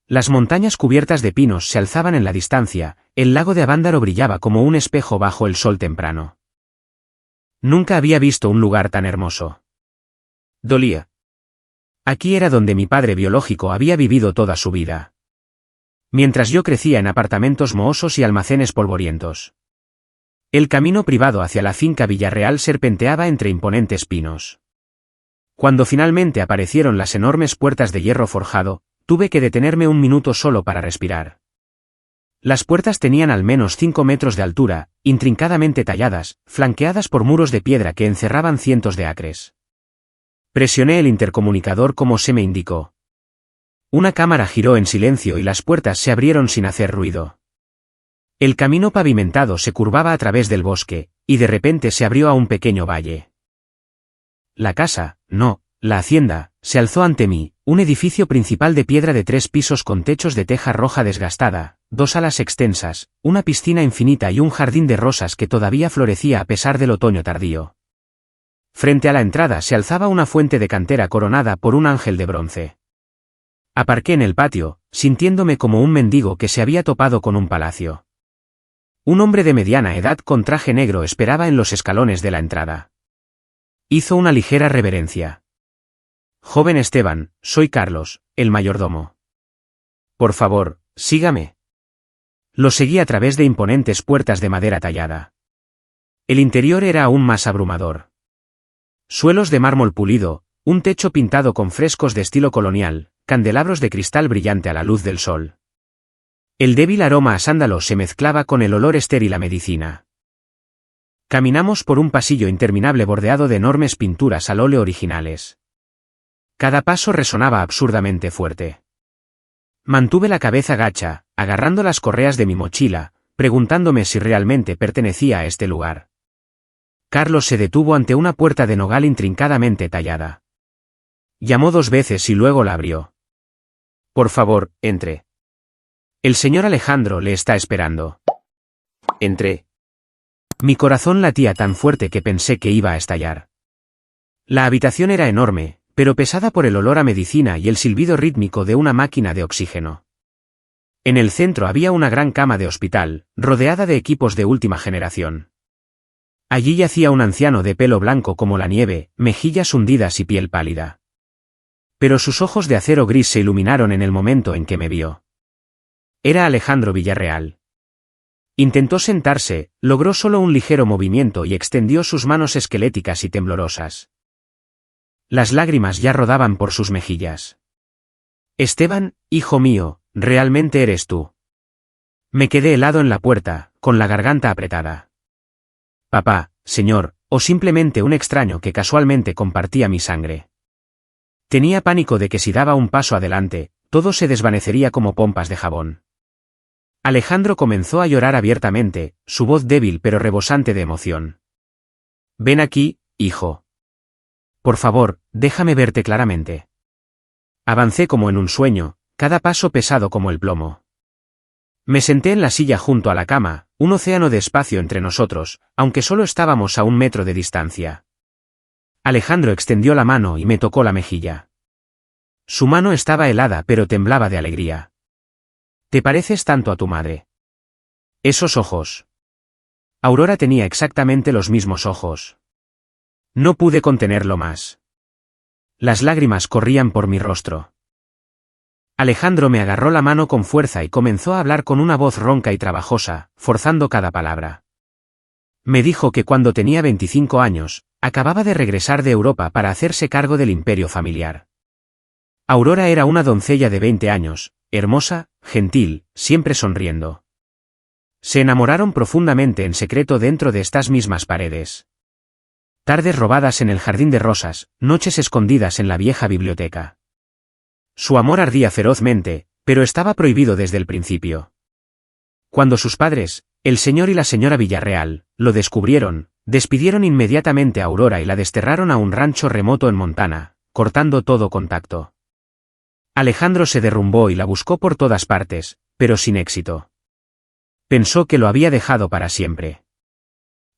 Las montañas cubiertas de pinos se alzaban en la distancia, el lago de Avándaro brillaba como un espejo bajo el sol temprano. Nunca había visto un lugar tan hermoso. Dolía. Aquí era donde mi padre biológico había vivido toda su vida. Mientras yo crecía en apartamentos mohosos y almacenes polvorientos. El camino privado hacia la finca Villarreal serpenteaba entre imponentes pinos. Cuando finalmente aparecieron las enormes puertas de hierro forjado, tuve que detenerme un minuto solo para respirar. Las puertas tenían al menos 5 metros de altura, intrincadamente talladas, flanqueadas por muros de piedra que encerraban cientos de acres. Presioné el intercomunicador como se me indicó. Una cámara giró en silencio y las puertas se abrieron sin hacer ruido. El camino pavimentado se curvaba a través del bosque, y de repente se abrió a un pequeño valle. La casa, no, la hacienda, se alzó ante mí, un edificio principal de piedra de 3 pisos con techos de teja roja desgastada, 2 salas extensas, una piscina infinita y un jardín de rosas que todavía florecía a pesar del otoño tardío. Frente a la entrada se alzaba una fuente de cantera coronada por un ángel de bronce. Aparqué en el patio, sintiéndome como un mendigo que se había topado con un palacio. Un hombre de mediana edad con traje negro esperaba en los escalones de la entrada. Hizo una ligera reverencia. Joven Esteban, soy Carlos, el mayordomo. Por favor, sígame. Lo seguí a través de imponentes puertas de madera tallada. El interior era aún más abrumador. Suelos de mármol pulido, un techo pintado con frescos de estilo colonial, candelabros de cristal brillante a la luz del sol. El débil aroma a sándalo se mezclaba con el olor estéril a medicina. Caminamos por un pasillo interminable bordeado de enormes pinturas al óleo originales. Cada paso resonaba absurdamente fuerte. Mantuve la cabeza gacha, agarrando las correas de mi mochila, preguntándome si realmente pertenecía a este lugar. Carlos se detuvo ante una puerta de nogal intrincadamente tallada. Llamó 2 veces y luego la abrió. Por favor, entre. El señor Alejandro le está esperando. Entré. Mi corazón latía tan fuerte que pensé que iba a estallar. La habitación era enorme, pero pesada por el olor a medicina y el silbido rítmico de una máquina de oxígeno. En el centro había una gran cama de hospital, rodeada de equipos de última generación. Allí yacía un anciano de pelo blanco como la nieve, mejillas hundidas y piel pálida. Pero sus ojos de acero gris se iluminaron en el momento en que me vio. Era Alejandro Villarreal. Intentó sentarse, logró solo un ligero movimiento y extendió sus manos esqueléticas y temblorosas. Las lágrimas ya rodaban por sus mejillas. Esteban, hijo mío, ¿realmente eres tú? Me quedé helado en la puerta, con la garganta apretada. Papá, señor, o simplemente un extraño que casualmente compartía mi sangre. Tenía pánico de que si daba un paso adelante, todo se desvanecería como pompas de jabón. Alejandro comenzó a llorar abiertamente, su voz débil pero rebosante de emoción. Ven aquí, hijo. Por favor, déjame verte claramente. Avancé como en un sueño, cada paso pesado como el plomo. Me senté en la silla junto a la cama, un océano de espacio entre nosotros, aunque solo estábamos a 1 metro de distancia. Alejandro extendió la mano y me tocó la mejilla. Su mano estaba helada pero temblaba de alegría. ¿Te pareces tanto a tu madre? Esos ojos. Aurora tenía exactamente los mismos ojos. No pude contenerlo más. Las lágrimas corrían por mi rostro. Alejandro me agarró la mano con fuerza y comenzó a hablar con una voz ronca y trabajosa, forzando cada palabra. Me dijo que cuando tenía 25 años, acababa de regresar de Europa para hacerse cargo del imperio familiar. Aurora era una doncella de 20 años, hermosa, gentil, siempre sonriendo. Se enamoraron profundamente en secreto dentro de estas mismas paredes. Tardes robadas en el jardín de rosas, noches escondidas en la vieja biblioteca. Su amor ardía ferozmente, pero estaba prohibido desde el principio. Cuando sus padres, el señor y la señora Villarreal, lo descubrieron, despidieron inmediatamente a Aurora y la desterraron a un rancho remoto en Montana, cortando todo contacto. Alejandro se derrumbó y la buscó por todas partes, pero sin éxito. Pensó que lo había dejado para siempre.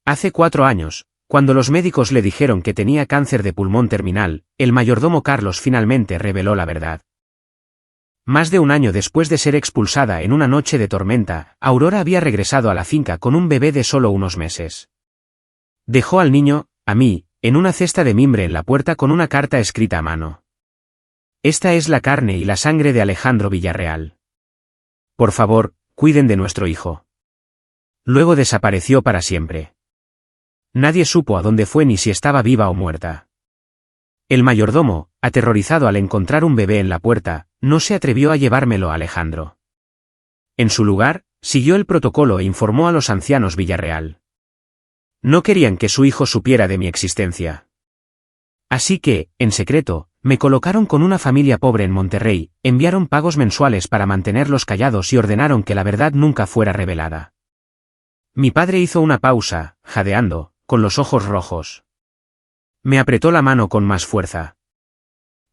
Hace 4 años, cuando los médicos le dijeron que tenía cáncer de pulmón terminal, el mayordomo Carlos finalmente reveló la verdad. Más de 1 año después de ser expulsada en una noche de tormenta, Aurora había regresado a la finca con un bebé de solo unos meses. Dejó al niño, a mí, en una cesta de mimbre en la puerta con una carta escrita a mano. Esta es la carne y la sangre de Alejandro Villarreal. Por favor, cuiden de nuestro hijo. Luego desapareció para siempre. Nadie supo a dónde fue ni si estaba viva o muerta. El mayordomo, aterrorizado al encontrar un bebé en la puerta, no se atrevió a llevármelo a Alejandro. En su lugar, siguió el protocolo e informó a los ancianos Villarreal. No querían que su hijo supiera de mi existencia. Así que, en secreto, me colocaron con una familia pobre en Monterrey, enviaron pagos mensuales para mantenerlos callados y ordenaron que la verdad nunca fuera revelada. Mi padre hizo una pausa, jadeando, con los ojos rojos. Me apretó la mano con más fuerza.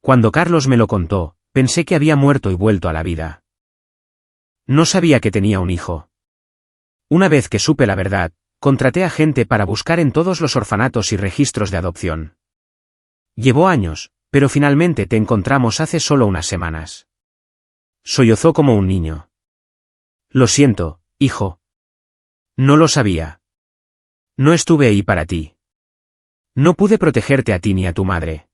Cuando Carlos me lo contó, pensé que había muerto y vuelto a la vida. No sabía que tenía un hijo. Una vez que supe la verdad, contraté a gente para buscar en todos los orfanatos y registros de adopción. Llevó años, pero finalmente te encontramos hace solo unas semanas. Sollozó como un niño. Lo siento, hijo. No lo sabía. No estuve ahí para ti. No pude protegerte a ti ni a tu madre.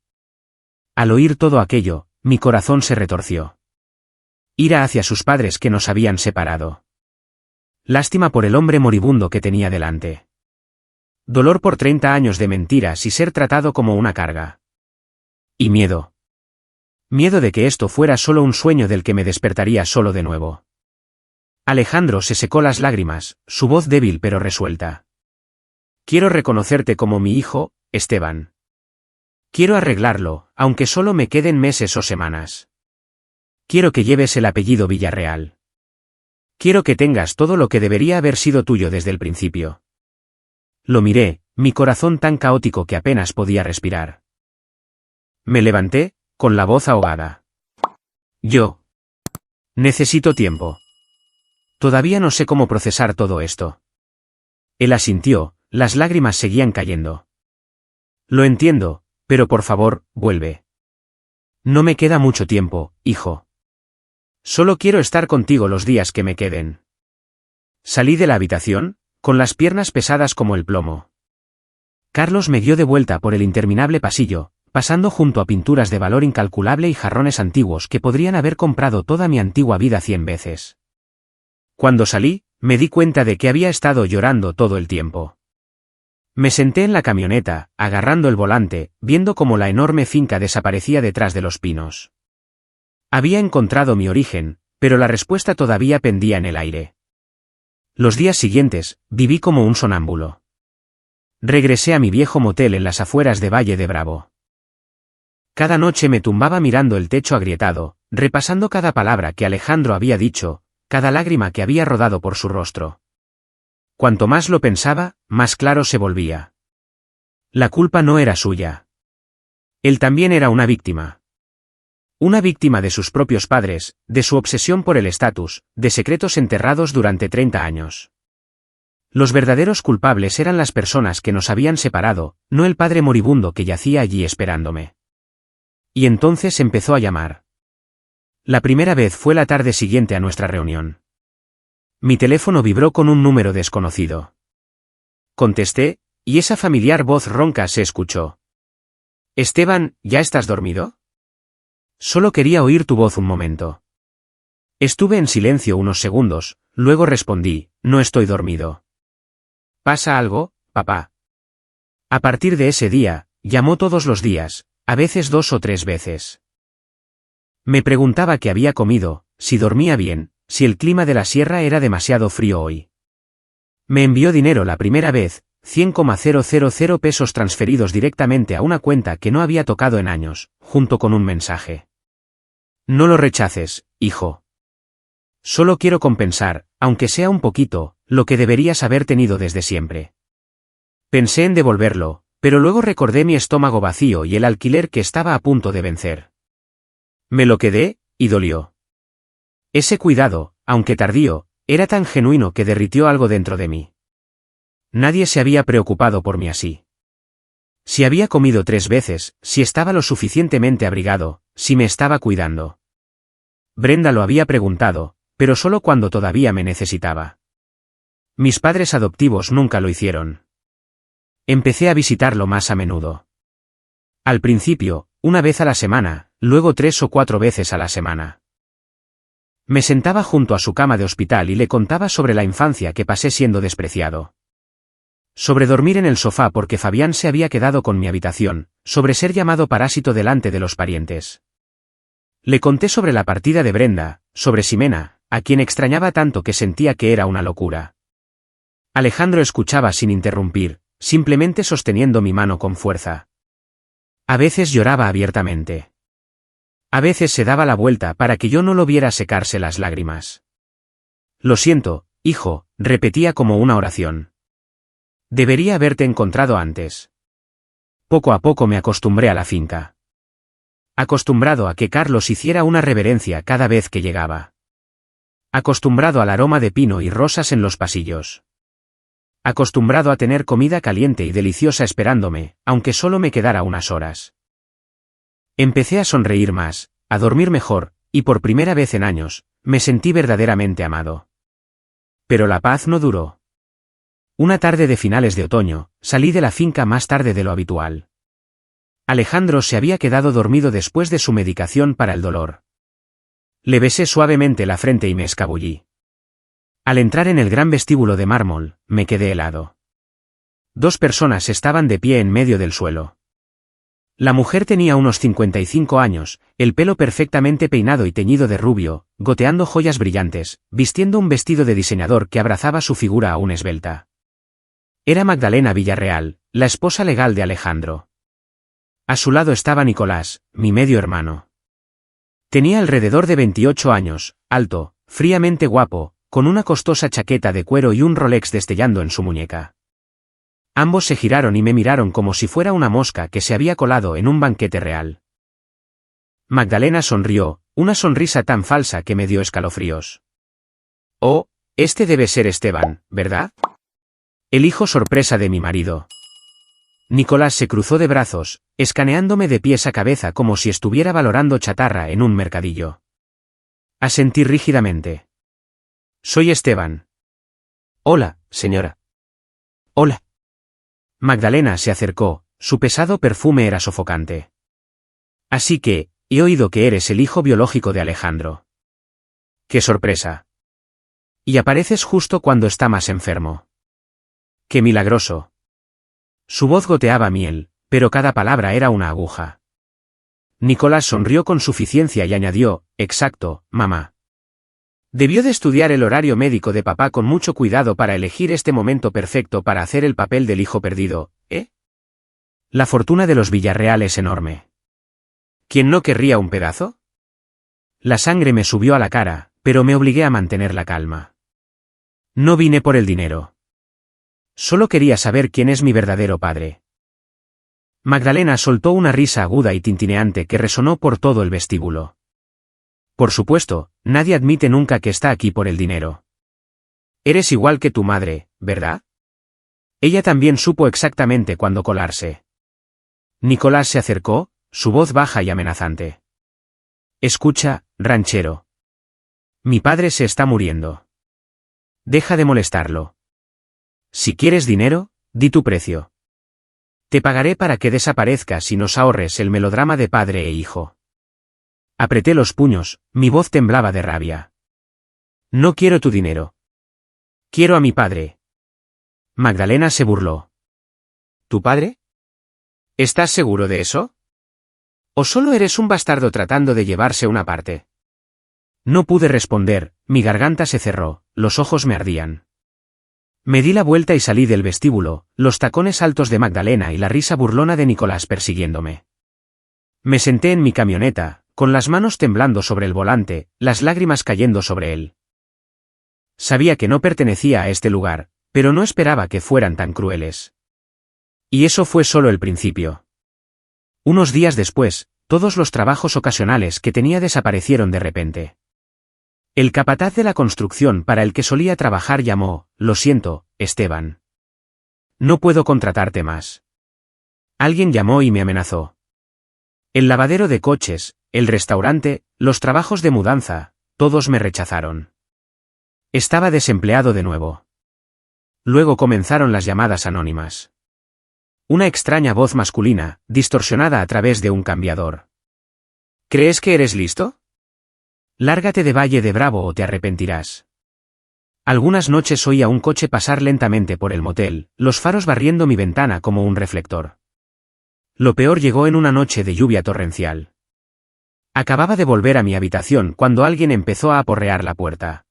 Al oír todo aquello, mi corazón se retorció. Ira hacia sus padres que nos habían separado. Lástima por el hombre moribundo que tenía delante. Dolor por 30 años de mentiras y ser tratado como una carga. Y miedo. Miedo de que esto fuera solo un sueño del que me despertaría solo de nuevo. Alejandro se secó las lágrimas, su voz débil pero resuelta. Quiero reconocerte como mi hijo, Esteban. Quiero arreglarlo, aunque solo me queden meses o semanas. Quiero que lleves el apellido Villarreal. Quiero que tengas todo lo que debería haber sido tuyo desde el principio. Lo miré, mi corazón tan caótico que apenas podía respirar. Me levanté, con la voz ahogada. Yo. Necesito tiempo. Todavía no sé cómo procesar todo esto. Él asintió, las lágrimas seguían cayendo. Lo entiendo, pero por favor, vuelve. No me queda mucho tiempo, hijo. Solo quiero estar contigo los días que me queden. Salí de la habitación, con las piernas pesadas como el plomo. Carlos me guió de vuelta por el interminable pasillo, pasando junto a pinturas de valor incalculable y jarrones antiguos que podrían haber comprado toda mi antigua vida 100 veces. Cuando salí, me di cuenta de que había estado llorando todo el tiempo. Me senté en la camioneta, agarrando el volante, viendo cómo la enorme finca desaparecía detrás de los pinos. Había encontrado mi origen, pero la respuesta todavía pendía en el aire. Los días siguientes, viví como un sonámbulo. Regresé a mi viejo motel en las afueras de Valle de Bravo. Cada noche me tumbaba mirando el techo agrietado, repasando cada palabra que Alejandro había dicho, cada lágrima que había rodado por su rostro. Cuanto más lo pensaba, más claro se volvía. La culpa no era suya. Él también era una víctima. Una víctima de sus propios padres, de su obsesión por el estatus, de secretos enterrados durante 30 años. Los verdaderos culpables eran las personas que nos habían separado, no el padre moribundo que yacía allí esperándome. Y entonces empezó a llamar. La primera vez fue la tarde siguiente a nuestra reunión. Mi teléfono vibró con un número desconocido. Contesté, y esa familiar voz ronca se escuchó. Esteban, ¿ya estás dormido? Solo quería oír tu voz un momento. Estuve en silencio unos segundos, luego respondí, no estoy dormido. ¿Pasa algo, papá? A partir de ese día, llamó todos los días, a veces 2 o 3 veces. Me preguntaba qué había comido, si dormía bien, si el clima de la sierra era demasiado frío hoy. Me envió dinero la primera vez, 100,000 pesos transferidos directamente a una cuenta que no había tocado en años, junto con un mensaje. No lo rechaces, hijo. Solo quiero compensar, aunque sea un poquito, lo que deberías haber tenido desde siempre. Pensé en devolverlo, pero luego recordé mi estómago vacío y el alquiler que estaba a punto de vencer. Me lo quedé, y dolió. Ese cuidado, aunque tardío, era tan genuino que derritió algo dentro de mí. Nadie se había preocupado por mí así. Si había comido 3 veces, si estaba lo suficientemente abrigado, si me estaba cuidando. Brenda lo había preguntado, pero solo cuando todavía me necesitaba. Mis padres adoptivos nunca lo hicieron. Empecé a visitarlo más a menudo. Al principio, 1 vez a la semana, luego 3 o 4 veces a la semana. Me sentaba junto a su cama de hospital y le contaba sobre la infancia que pasé siendo despreciado. Sobre dormir en el sofá porque Fabián se había quedado con mi habitación, sobre ser llamado parásito delante de los parientes. Le conté sobre la partida de Brenda, sobre Ximena, a quien extrañaba tanto que sentía que era una locura. Alejandro escuchaba sin interrumpir, simplemente sosteniendo mi mano con fuerza. A veces lloraba abiertamente. A veces se daba la vuelta para que yo no lo viera secarse las lágrimas. Lo siento, hijo, repetía como una oración. Debería haberte encontrado antes. Poco a poco me acostumbré a la finca. Acostumbrado a que Carlos hiciera una reverencia cada vez que llegaba. Acostumbrado al aroma de pino y rosas en los pasillos. Acostumbrado a tener comida caliente y deliciosa esperándome, aunque solo me quedara unas horas. Empecé a sonreír más, a dormir mejor, y por primera vez en años, me sentí verdaderamente amado. Pero la paz no duró. Una tarde de finales de otoño, salí de la finca más tarde de lo habitual. Alejandro se había quedado dormido después de su medicación para el dolor. Le besé suavemente la frente y me escabullí. Al entrar en el gran vestíbulo de mármol, me quedé helado. 2 personas estaban de pie en medio del suelo. La mujer tenía unos 55 años, el pelo perfectamente peinado y teñido de rubio, goteando joyas brillantes, vistiendo un vestido de diseñador que abrazaba su figura aún esbelta. Era Magdalena Villarreal, la esposa legal de Alejandro. A su lado estaba Nicolás, mi medio hermano. Tenía alrededor de 28 años, alto, fríamente guapo, con una costosa chaqueta de cuero y un Rolex destellando en su muñeca. Ambos se giraron y me miraron como si fuera una mosca que se había colado en un banquete real. Magdalena sonrió, una sonrisa tan falsa que me dio escalofríos. Oh, este debe ser Esteban, ¿verdad? El hijo sorpresa de mi marido. Nicolás se cruzó de brazos, escaneándome de pies a cabeza como si estuviera valorando chatarra en un mercadillo. Asentí rígidamente. Soy Esteban. Hola, señora. Hola. Magdalena se acercó, su pesado perfume era sofocante. Así que, he oído que eres el hijo biológico de Alejandro. ¡Qué sorpresa! Y apareces justo cuando está más enfermo. ¡Qué milagroso! Su voz goteaba miel, pero cada palabra era una aguja. Nicolás sonrió con suficiencia y añadió, exacto, mamá. Debió de estudiar el horario médico de papá con mucho cuidado para elegir este momento perfecto para hacer el papel del hijo perdido, ¿eh? La fortuna de los Villarreal es enorme. ¿Quién no querría un pedazo? La sangre me subió a la cara, pero me obligué a mantener la calma. No vine por el dinero. Solo quería saber quién es mi verdadero padre. Magdalena soltó una risa aguda y tintineante que resonó por todo el vestíbulo. Por supuesto, nadie admite nunca que está aquí por el dinero. Eres igual que tu madre, ¿verdad? Ella también supo exactamente cuándo colarse. Nicolás se acercó, su voz baja y amenazante. Escucha, ranchero. Mi padre se está muriendo. Deja de molestarlo. Si quieres dinero, di tu precio. Te pagaré para que desaparezcas y nos ahorres el melodrama de padre e hijo. Apreté los puños, mi voz temblaba de rabia. No quiero tu dinero. Quiero a mi padre. Magdalena se burló. ¿Tu padre? ¿Estás seguro de eso? ¿O solo eres un bastardo tratando de llevarse una parte? No pude responder, mi garganta se cerró, los ojos me ardían. Me di la vuelta y salí del vestíbulo, los tacones altos de Magdalena y la risa burlona de Nicolás persiguiéndome. Me senté en mi camioneta, con las manos temblando sobre el volante, las lágrimas cayendo sobre él. Sabía que no pertenecía a este lugar, pero no esperaba que fueran tan crueles. Y eso fue solo el principio. Unos días después, todos los trabajos ocasionales que tenía desaparecieron de repente. El capataz de la construcción para el que solía trabajar llamó, lo siento, Esteban. No puedo contratarte más. Alguien llamó y me amenazó. El lavadero de coches, el restaurante, los trabajos de mudanza, todos me rechazaron. Estaba desempleado de nuevo. Luego comenzaron las llamadas anónimas. Una extraña voz masculina, distorsionada a través de un cambiador. ¿Crees que eres listo? Lárgate de Valle de Bravo o te arrepentirás. Algunas noches oía un coche pasar lentamente por el motel, los faros barriendo mi ventana como un reflector. Lo peor llegó en una noche de lluvia torrencial. Acababa de volver a mi habitación cuando alguien empezó a aporrear la puerta.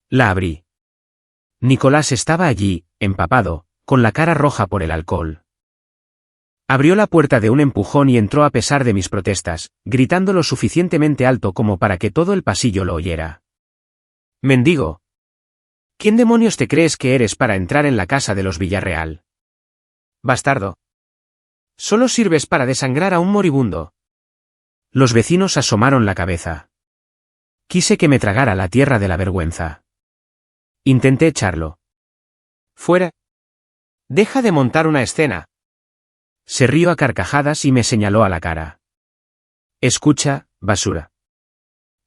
La abrí. Nicolás estaba allí, empapado, con la cara roja por el alcohol. Abrió la puerta de un empujón y entró a pesar de mis protestas, gritando lo suficientemente alto como para que todo el pasillo lo oyera. «Mendigo. ¿Quién demonios te crees que eres para entrar en la casa de los Villarreal? Bastardo. Solo sirves para desangrar a un moribundo». Los vecinos asomaron la cabeza. Quise que me tragara la tierra de la vergüenza. Intenté echarlo. «Fuera. Deja de montar una escena». Se rió a carcajadas y me señaló a la cara. «Escucha, basura.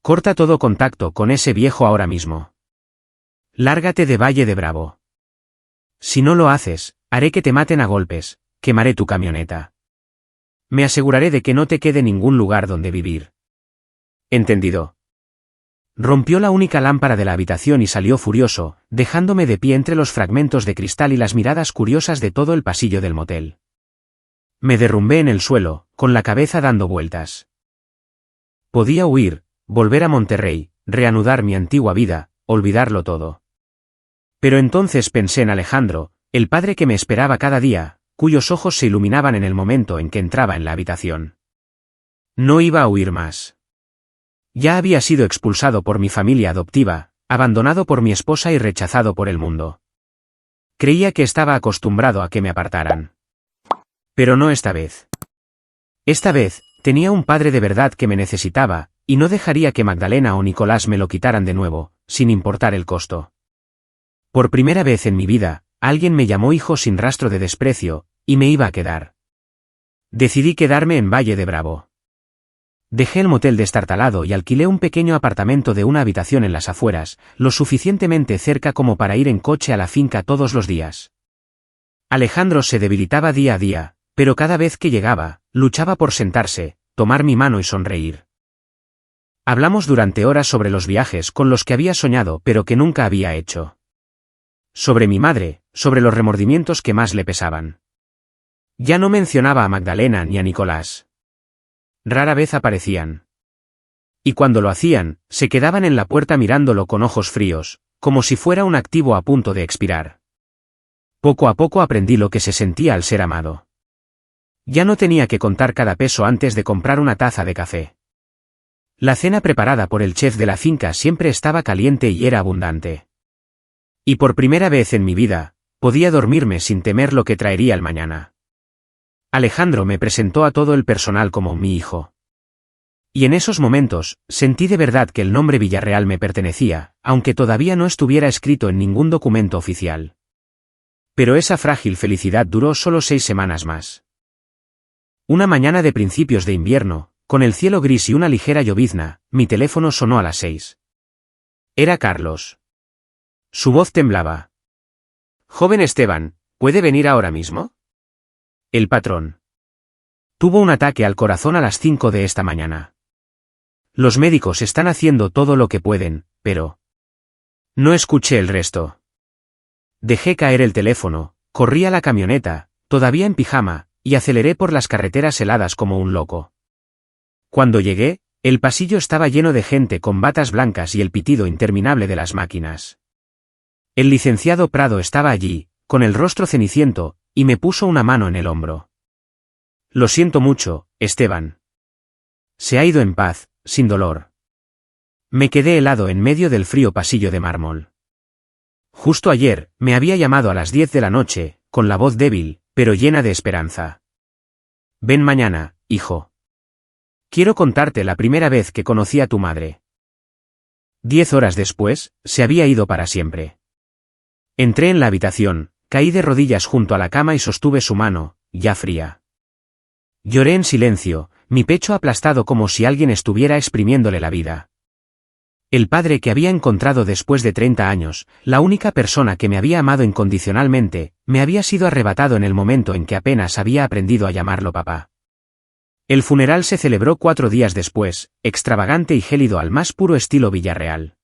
Corta todo contacto con ese viejo ahora mismo. Lárgate de Valle de Bravo. Si no lo haces, haré que te maten a golpes, quemaré tu camioneta. Me aseguraré de que no te quede ningún lugar donde vivir». «Entendido». Rompió la única lámpara de la habitación y salió furioso, dejándome de pie entre los fragmentos de cristal y las miradas curiosas de todo el pasillo del motel. Me derrumbé en el suelo, con la cabeza dando vueltas. Podía huir, volver a Monterrey, reanudar mi antigua vida, olvidarlo todo. Pero entonces pensé en Alejandro, el padre que me esperaba cada día, cuyos ojos se iluminaban en el momento en que entraba en la habitación. No iba a huir más. Ya había sido expulsado por mi familia adoptiva, abandonado por mi esposa y rechazado por el mundo. Creía que estaba acostumbrado a que me apartaran. Pero no esta vez. Esta vez, tenía un padre de verdad que me necesitaba, y no dejaría que Magdalena o Nicolás me lo quitaran de nuevo, sin importar el costo. Por primera vez en mi vida, alguien me llamó hijo sin rastro de desprecio, y me iba a quedar. Decidí quedarme en Valle de Bravo. Dejé el motel destartalado y alquilé un pequeño apartamento de una habitación en las afueras, lo suficientemente cerca como para ir en coche a la finca todos los días. Alejandro se debilitaba día a día, pero cada vez que llegaba, luchaba por sentarse, tomar mi mano y sonreír. Hablamos durante horas sobre los viajes con los que había soñado pero que nunca había hecho. Sobre mi madre, sobre los remordimientos que más le pesaban. Ya no mencionaba a Magdalena ni a Nicolás. Rara vez aparecían. Y cuando lo hacían, se quedaban en la puerta mirándolo con ojos fríos, como si fuera un activo a punto de expirar. Poco a poco aprendí lo que se sentía al ser amado. Ya no tenía que contar cada peso antes de comprar una taza de café. La cena preparada por el chef de la finca siempre estaba caliente y era abundante. Y por primera vez en mi vida, podía dormirme sin temer lo que traería el mañana. Alejandro me presentó a todo el personal como mi hijo. Y en esos momentos, sentí de verdad que el nombre Villarreal me pertenecía, aunque todavía no estuviera escrito en ningún documento oficial. Pero esa frágil felicidad duró solo 6 semanas más. Una mañana de principios de invierno, con el cielo gris y una ligera llovizna, mi teléfono sonó a las 6. Era Carlos. Su voz temblaba. «Joven Esteban, ¿puede venir ahora mismo?» El patrón. Tuvo un ataque al corazón a las 5 de esta mañana. Los médicos están haciendo todo lo que pueden, pero... No escuché el resto. Dejé caer el teléfono, corrí a la camioneta, todavía en pijama, y aceleré por las carreteras heladas como un loco. Cuando llegué, el pasillo estaba lleno de gente con batas blancas y el pitido interminable de las máquinas. El licenciado Prado estaba allí, con el rostro ceniciento, y me puso una mano en el hombro. «Lo siento mucho, Esteban. Se ha ido en paz, sin dolor». Me quedé helado en medio del frío pasillo de mármol. Justo ayer, me había llamado a las 10 de la noche, con la voz débil, pero llena de esperanza. «Ven mañana, hijo. Quiero contarte la primera vez que conocí a tu madre». 10 horas después, se había ido para siempre. Entré en la habitación, caí de rodillas junto a la cama y sostuve su mano, ya fría. Lloré en silencio, mi pecho aplastado como si alguien estuviera exprimiéndole la vida. El padre que había encontrado después de 30 años, la única persona que me había amado incondicionalmente, me había sido arrebatado en el momento en que apenas había aprendido a llamarlo papá. El funeral se celebró 4 días después, extravagante y gélido al más puro estilo Villarreal.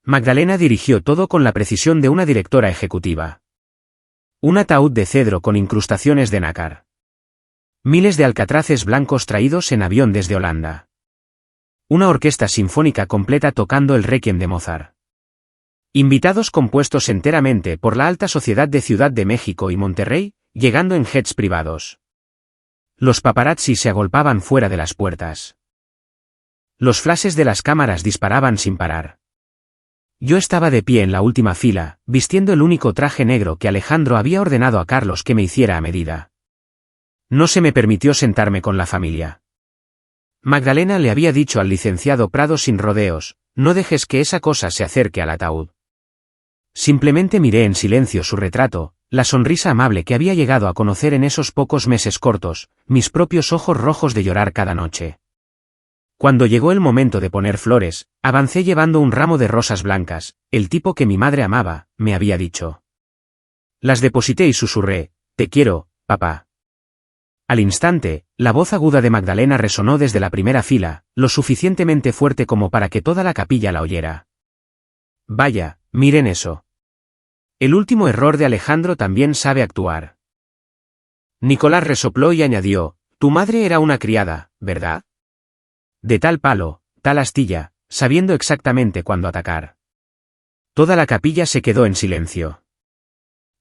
Magdalena dirigió todo con la precisión de una directora ejecutiva. Un ataúd de cedro con incrustaciones de nácar. Miles de alcatraces blancos traídos en avión desde Holanda. Una orquesta sinfónica completa tocando el Requiem de Mozart. Invitados compuestos enteramente por la alta sociedad de Ciudad de México y Monterrey, llegando en jets privados. Los paparazzi se agolpaban fuera de las puertas. Los flashes de las cámaras disparaban sin parar. Yo estaba de pie en la última fila, vistiendo el único traje negro que Alejandro había ordenado a Carlos que me hiciera a medida. No se me permitió sentarme con la familia. Magdalena le había dicho al licenciado Prado sin rodeos, no dejes que esa cosa se acerque al ataúd. Simplemente miré en silencio su retrato, la sonrisa amable que había llegado a conocer en esos pocos meses cortos, mis propios ojos rojos de llorar cada noche. Cuando llegó el momento de poner flores, avancé llevando un ramo de rosas blancas, el tipo que mi madre amaba, me había dicho. Las deposité y susurré, «Te quiero, papá». Al instante, la voz aguda de Magdalena resonó desde la primera fila, lo suficientemente fuerte como para que toda la capilla la oyera. «Vaya, miren eso. El último error de Alejandro también sabe actuar». Nicolás resopló y añadió, «Tu madre era una criada, ¿verdad? De tal palo, tal astilla, sabiendo exactamente cuándo atacar». Toda la capilla se quedó en silencio.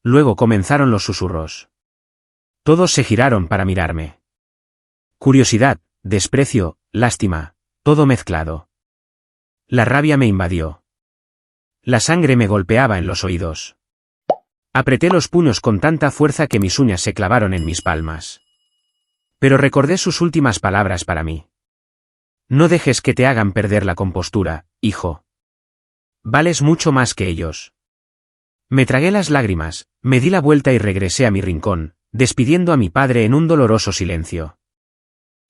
Luego comenzaron los susurros. Todos se giraron para mirarme. Curiosidad, desprecio, lástima, todo mezclado. La rabia me invadió. La sangre me golpeaba en los oídos. Apreté los puños con tanta fuerza que mis uñas se clavaron en mis palmas. Pero recordé sus últimas palabras para mí. No dejes que te hagan perder la compostura, hijo. Vales mucho más que ellos. Me tragué las lágrimas, me di la vuelta y regresé a mi rincón, despidiendo a mi padre en un doloroso silencio.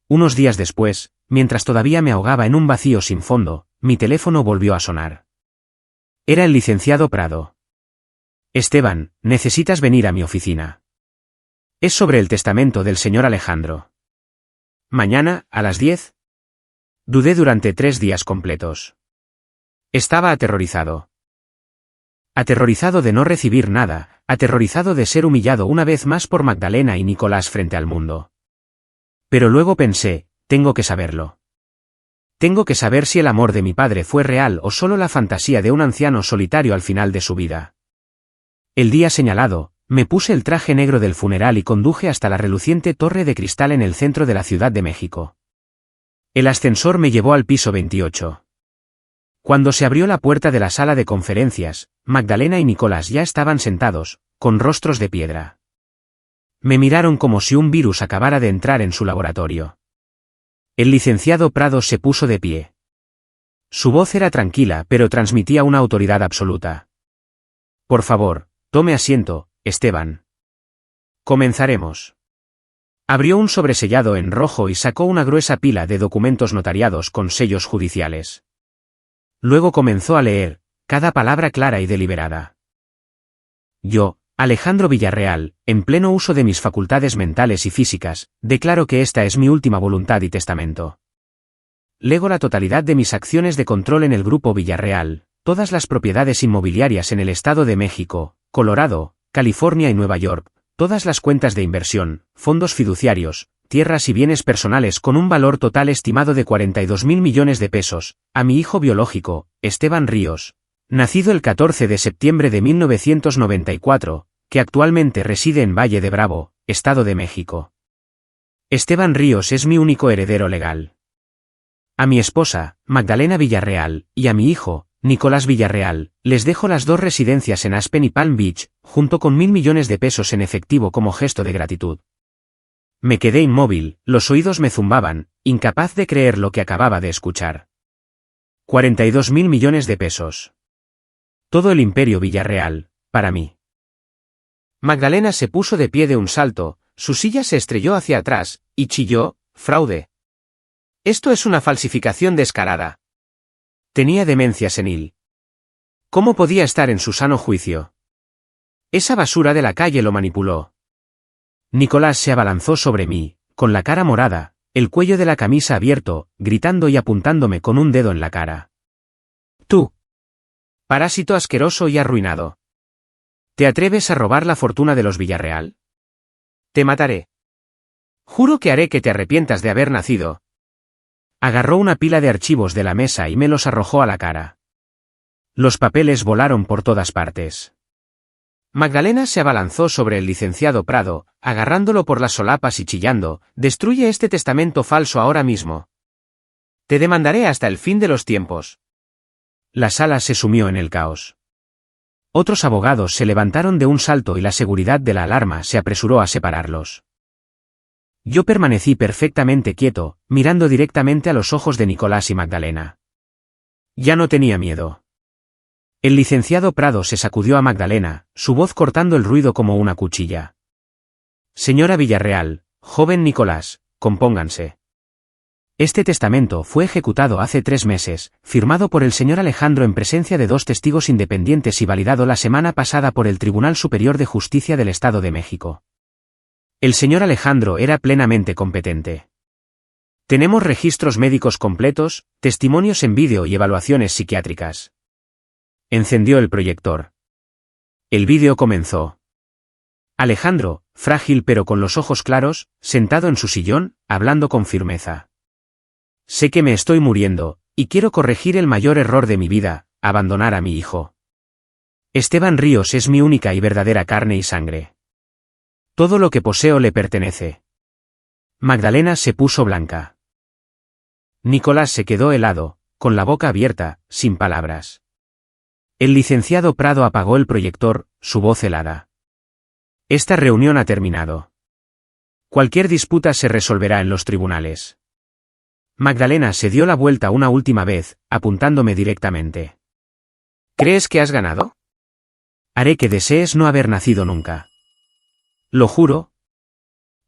Unos días después, mientras todavía me ahogaba en un vacío sin fondo, mi teléfono volvió a sonar. Era el licenciado Prado. Esteban, necesitas venir a mi oficina. Es sobre el testamento del señor Alejandro. Mañana, a las 10. Dudé durante 3 días completos. Estaba aterrorizado. Aterrorizado de no recibir nada, aterrorizado de ser humillado una vez más por Magdalena y Nicolás frente al mundo. Pero luego pensé, tengo que saberlo. Tengo que saber si el amor de mi padre fue real o solo la fantasía de un anciano solitario al final de su vida. El día señalado, me puse el traje negro del funeral y conduje hasta la reluciente torre de cristal en el centro de la Ciudad de México. El ascensor me llevó al piso 28. Cuando se abrió la puerta de la sala de conferencias, Magdalena y Nicolás ya estaban sentados, con rostros de piedra. Me miraron como si un virus acabara de entrar en su laboratorio. El licenciado Prado se puso de pie. Su voz era tranquila pero transmitía una autoridad absoluta. Por favor, tome asiento, Esteban. Comenzaremos. Abrió un sobresellado en rojo y sacó una gruesa pila de documentos notariados con sellos judiciales. Luego comenzó a leer, cada palabra clara y deliberada. Yo, Alejandro Villarreal, en pleno uso de mis facultades mentales y físicas, declaro que esta es mi última voluntad y testamento. Lego la totalidad de mis acciones de control en el Grupo Villarreal, todas las propiedades inmobiliarias en el Estado de México, Colorado, California y Nueva York, todas las cuentas de inversión, fondos fiduciarios, tierras y bienes personales con un valor total estimado de 42.000 millones de pesos, a mi hijo biológico, Esteban Ríos, nacido el 14 de septiembre de 1994, que actualmente reside en Valle de Bravo, Estado de México. Esteban Ríos es mi único heredero legal. A mi esposa, Magdalena Villarreal, y a mi hijo, Nicolás Villarreal, les dejo las 2 residencias en Aspen y Palm Beach, junto con 1.000 millones de pesos en efectivo como gesto de gratitud. Me quedé inmóvil, los oídos me zumbaban, incapaz de creer lo que acababa de escuchar. 42.000 millones de pesos. Todo el imperio Villarreal, para mí. Magdalena se puso de pie de un salto, su silla se estrelló hacia atrás, y chilló, fraude. Esto es una falsificación descarada. Tenía demencia senil. ¿Cómo podía estar en su sano juicio? Esa basura de la calle lo manipuló. Nicolás se abalanzó sobre mí, con la cara morada, el cuello de la camisa abierto, gritando y apuntándome con un dedo en la cara. Tú. Parásito asqueroso y arruinado. ¿Te atreves a robar la fortuna de los Villarreal? Te mataré. Juro que haré que te arrepientas de haber nacido. Agarró una pila de archivos de la mesa y me los arrojó a la cara. Los papeles volaron por todas partes. Magdalena se abalanzó sobre el licenciado Prado, agarrándolo por las solapas y chillando, «Destruye este testamento falso ahora mismo. Te demandaré hasta el fin de los tiempos». La sala se sumió en el caos. Otros abogados se levantaron de un salto y la seguridad de la alarma se apresuró a separarlos. Yo permanecí perfectamente quieto, mirando directamente a los ojos de Nicolás y Magdalena. Ya no tenía miedo. El licenciado Prado se sacudió a Magdalena, su voz cortando el ruido como una cuchilla. Señora Villarreal, joven Nicolás, compónganse. Este testamento fue ejecutado hace 3 meses, firmado por el señor Alejandro en presencia de 2 testigos independientes y validado la semana pasada por el Tribunal Superior de Justicia del Estado de México. El señor Alejandro era plenamente competente. Tenemos registros médicos completos, testimonios en vídeo y evaluaciones psiquiátricas. Encendió el proyector. El vídeo comenzó. Alejandro, frágil pero con los ojos claros, sentado en su sillón, hablando con firmeza. Sé que me estoy muriendo, y quiero corregir el mayor error de mi vida, abandonar a mi hijo. Esteban Ríos es mi única y verdadera carne y sangre. Todo lo que poseo le pertenece. Magdalena se puso blanca. Nicolás se quedó helado, con la boca abierta, sin palabras. El licenciado Prado apagó el proyector, su voz helada. Esta reunión ha terminado. Cualquier disputa se resolverá en los tribunales. Magdalena se dio la vuelta una última vez, apuntándome directamente. ¿Crees que has ganado? Haré que desees no haber nacido nunca. Lo juro.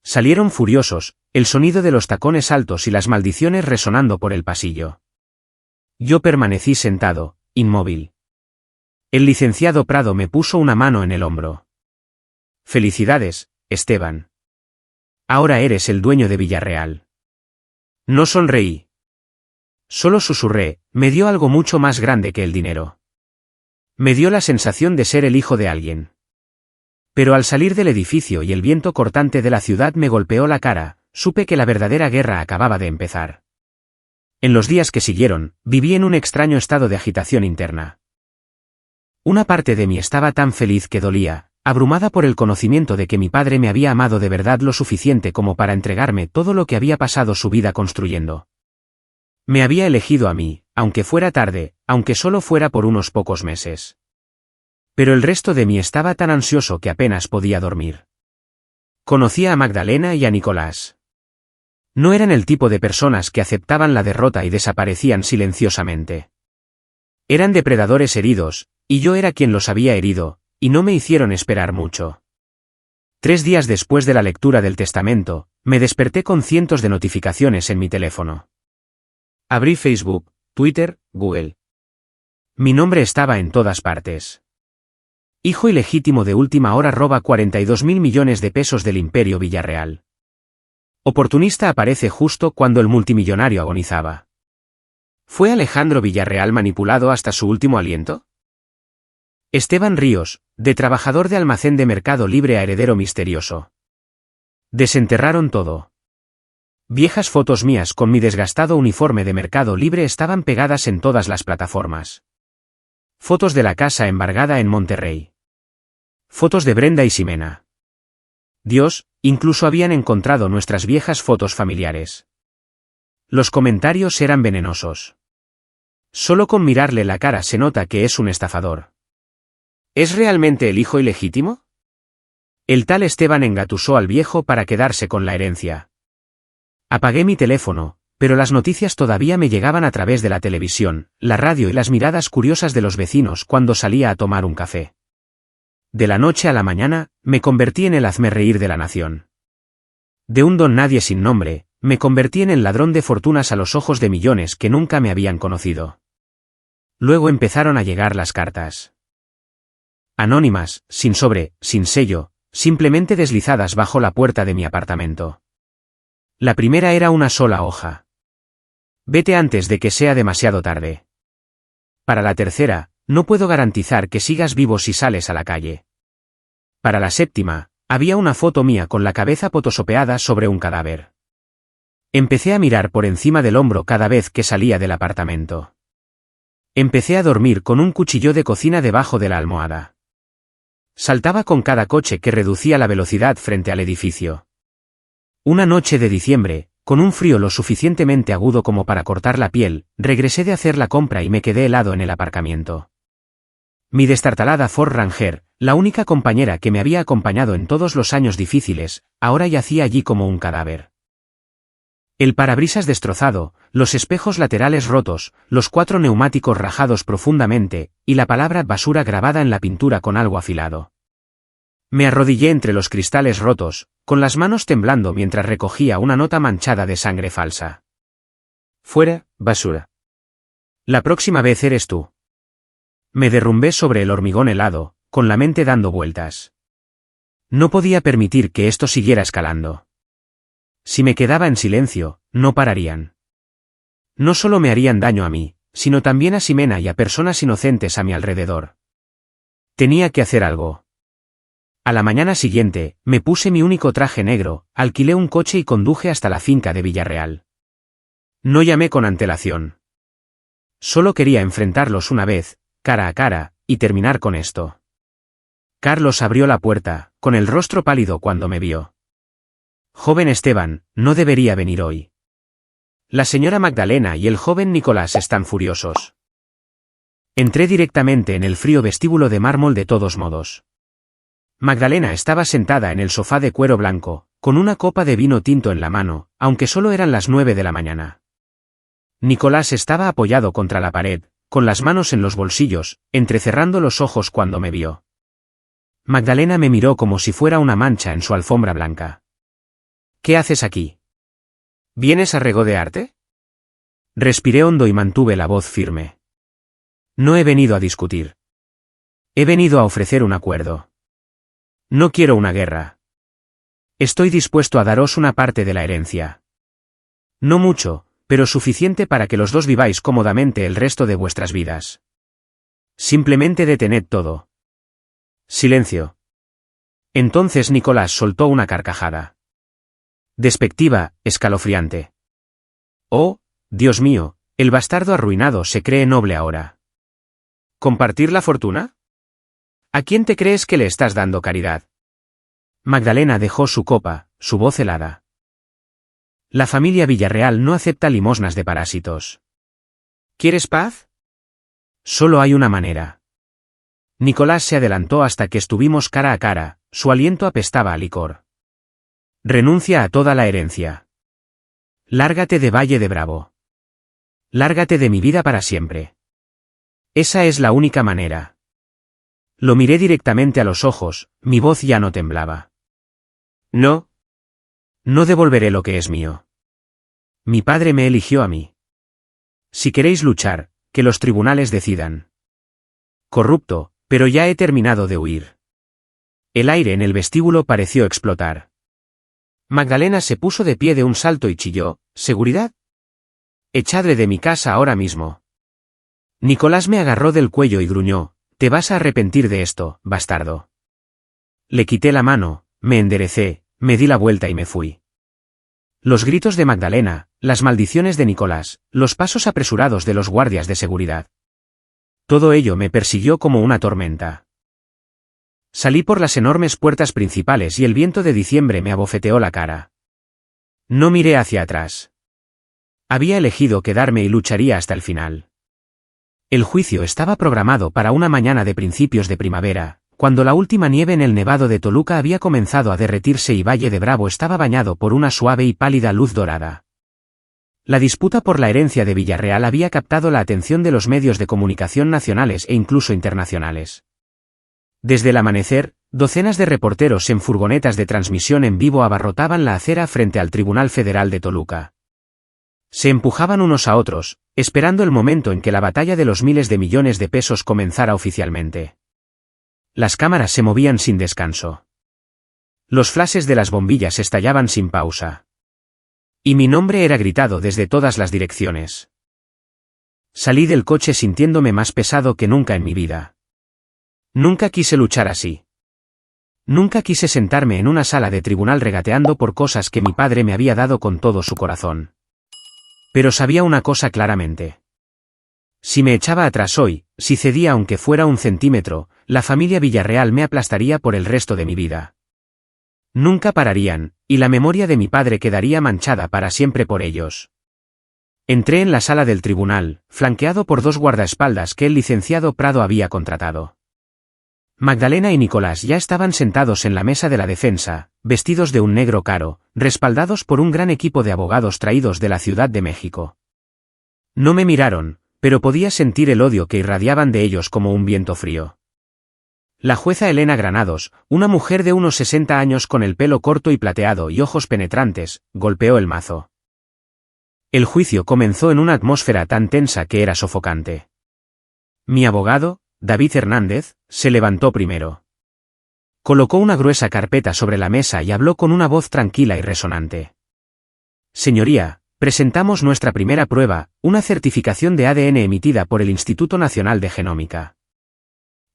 Salieron furiosos, el sonido de los tacones altos y las maldiciones resonando por el pasillo. Yo permanecí sentado, inmóvil. El licenciado Prado me puso una mano en el hombro. Felicidades, Esteban. Ahora eres el dueño de Villarreal. No sonreí. Solo susurré, me dio algo mucho más grande que el dinero. Me dio la sensación de ser el hijo de alguien. Pero al salir del edificio y el viento cortante de la ciudad me golpeó la cara, supe que la verdadera guerra acababa de empezar. En los días que siguieron, viví en un extraño estado de agitación interna. Una parte de mí estaba tan feliz que dolía, abrumada por el conocimiento de que mi padre me había amado de verdad lo suficiente como para entregarme todo lo que había pasado su vida construyendo. Me había elegido a mí, aunque fuera tarde, aunque solo fuera por unos pocos meses. Pero el resto de mí estaba tan ansioso que apenas podía dormir. Conocía a Magdalena y a Nicolás. No eran el tipo de personas que aceptaban la derrota y desaparecían silenciosamente. Eran depredadores heridos, y yo era quien los había herido, y no me hicieron esperar mucho. 3 días después de la lectura del testamento, me desperté con cientos de notificaciones en mi teléfono. Abrí Facebook, Twitter, Google. Mi nombre estaba en todas partes. Hijo ilegítimo de última hora roba 42.000 millones de pesos del Imperio Villarreal. Oportunista aparece justo cuando el multimillonario agonizaba. ¿Fue Alejandro Villarreal manipulado hasta su último aliento? Esteban Ríos, de trabajador de almacén de Mercado Libre a heredero misterioso. Desenterraron todo. Viejas fotos mías con mi desgastado uniforme de Mercado Libre estaban pegadas en todas las plataformas. Fotos de la casa embargada en Monterrey. Fotos de Brenda y Ximena. Dios, incluso habían encontrado nuestras viejas fotos familiares. Los comentarios eran venenosos. Solo con mirarle la cara se nota que es un estafador. ¿Es realmente el hijo ilegítimo? El tal Esteban engatusó al viejo para quedarse con la herencia. Apagué mi teléfono, pero las noticias todavía me llegaban a través de la televisión, la radio y las miradas curiosas de los vecinos cuando salía a tomar un café. De la noche a la mañana, me convertí en el hazmerreír de la nación. De un don nadie sin nombre, me convertí en el ladrón de fortunas a los ojos de millones que nunca me habían conocido. Luego empezaron a llegar las cartas. Anónimas, sin sobre, sin sello, simplemente deslizadas bajo la puerta de mi apartamento. La primera era una sola hoja. Vete antes de que sea demasiado tarde. Para la tercera, no puedo garantizar que sigas vivo si sales a la calle. Para la séptima, había una foto mía con la cabeza potosopeada sobre un cadáver. Empecé a mirar por encima del hombro cada vez que salía del apartamento. Empecé a dormir con un cuchillo de cocina debajo de la almohada. Saltaba con cada coche que reducía la velocidad frente al edificio. Una noche de diciembre, con un frío lo suficientemente agudo como para cortar la piel, regresé de hacer la compra y me quedé helado en el aparcamiento. Mi destartalada Ford Ranger, la única compañera que me había acompañado en todos los años difíciles, ahora yacía allí como un cadáver. El parabrisas destrozado, los espejos laterales rotos, los 4 neumáticos rajados profundamente, y la palabra basura grabada en la pintura con algo afilado. Me arrodillé entre los cristales rotos, con las manos temblando mientras recogía una nota manchada de sangre falsa. Fuera, basura. La próxima vez eres tú. Me derrumbé sobre el hormigón helado, con la mente dando vueltas. No podía permitir que esto siguiera escalando. Si me quedaba en silencio, no pararían. No solo me harían daño a mí, sino también a Ximena y a personas inocentes a mi alrededor. Tenía que hacer algo. A la mañana siguiente, me puse mi único traje negro, alquilé un coche y conduje hasta la finca de Villarreal. No llamé con antelación. Solo quería enfrentarlos una vez, cara a cara, y terminar con esto. Carlos abrió la puerta, con el rostro pálido cuando me vio. Joven Esteban, no debería venir hoy. La señora Magdalena y el joven Nicolás están furiosos. Entré directamente en el frío vestíbulo de mármol de todos modos. Magdalena estaba sentada en el sofá de cuero blanco, con una copa de vino tinto en la mano, aunque solo eran las 9 de la mañana. Nicolás estaba apoyado contra la pared, con las manos en los bolsillos, entrecerrando los ojos cuando me vio. Magdalena me miró como si fuera una mancha en su alfombra blanca. ¿Qué haces aquí? ¿Vienes a regodearte? Respiré hondo y mantuve la voz firme. No he venido a discutir. He venido a ofrecer un acuerdo. No quiero una guerra. Estoy dispuesto a daros una parte de la herencia. No mucho, pero suficiente para que los dos viváis cómodamente el resto de vuestras vidas. Simplemente detened todo. Silencio. Entonces Nicolás soltó una carcajada. Despectiva, escalofriante. Oh, Dios mío, el bastardo arruinado se cree noble ahora. ¿Compartir la fortuna? ¿A quién te crees que le estás dando caridad? Magdalena dejó su copa, su voz helada. La familia Villarreal no acepta limosnas de parásitos. ¿Quieres paz? Solo hay una manera. Nicolás se adelantó hasta que estuvimos cara a cara, su aliento apestaba a licor. Renuncia a toda la herencia. Lárgate de Valle de Bravo. Lárgate de mi vida para siempre. Esa es la única manera. Lo miré directamente a los ojos, mi voz ya no temblaba. No. No devolveré lo que es mío. Mi padre me eligió a mí. Si queréis luchar, que los tribunales decidan. Corrupto, pero ya he terminado de huir. El aire en el vestíbulo pareció explotar. Magdalena se puso de pie de un salto y chilló, ¿seguridad? Echadle de mi casa ahora mismo. Nicolás me agarró del cuello y gruñó, te vas a arrepentir de esto, bastardo. Le quité la mano, me enderecé, me di la vuelta y me fui. Los gritos de Magdalena, las maldiciones de Nicolás, los pasos apresurados de los guardias de seguridad. Todo ello me persiguió como una tormenta. Salí por las enormes puertas principales y el viento de diciembre me abofeteó la cara. No miré hacia atrás. Había elegido quedarme y lucharía hasta el final. El juicio estaba programado para una mañana de principios de primavera, cuando la última nieve en el Nevado de Toluca había comenzado a derretirse y Valle de Bravo estaba bañado por una suave y pálida luz dorada. La disputa por la herencia de Villarreal había captado la atención de los medios de comunicación nacionales e incluso internacionales. Desde el amanecer, docenas de reporteros en furgonetas de transmisión en vivo abarrotaban la acera frente al Tribunal Federal de Toluca. Se empujaban unos a otros, esperando el momento en que la batalla de los miles de millones de pesos comenzara oficialmente. Las cámaras se movían sin descanso. Los flashes de las bombillas estallaban sin pausa. Y mi nombre era gritado desde todas las direcciones. Salí del coche sintiéndome más pesado que nunca en mi vida. Nunca quise luchar así. Nunca quise sentarme en una sala de tribunal regateando por cosas que mi padre me había dado con todo su corazón. Pero sabía una cosa claramente. Si me echaba atrás hoy, si cedía aunque fuera un centímetro, la familia Villarreal me aplastaría por el resto de mi vida. Nunca pararían, y la memoria de mi padre quedaría manchada para siempre por ellos. Entré en la sala del tribunal, flanqueado por dos guardaespaldas que el licenciado Prado había contratado. Magdalena y Nicolás ya estaban sentados en la mesa de la defensa, vestidos de un negro caro, respaldados por un gran equipo de abogados traídos de la Ciudad de México. No me miraron, pero podía sentir el odio que irradiaban de ellos como un viento frío. La jueza Elena Granados, una mujer de unos 60 años con el pelo corto y plateado y ojos penetrantes, golpeó el mazo. El juicio comenzó en una atmósfera tan tensa que era sofocante. Mi abogado, David Hernández, se levantó primero. Colocó una gruesa carpeta sobre la mesa y habló con una voz tranquila y resonante. Señoría, presentamos nuestra primera prueba, una certificación de ADN emitida por el Instituto Nacional de Genómica.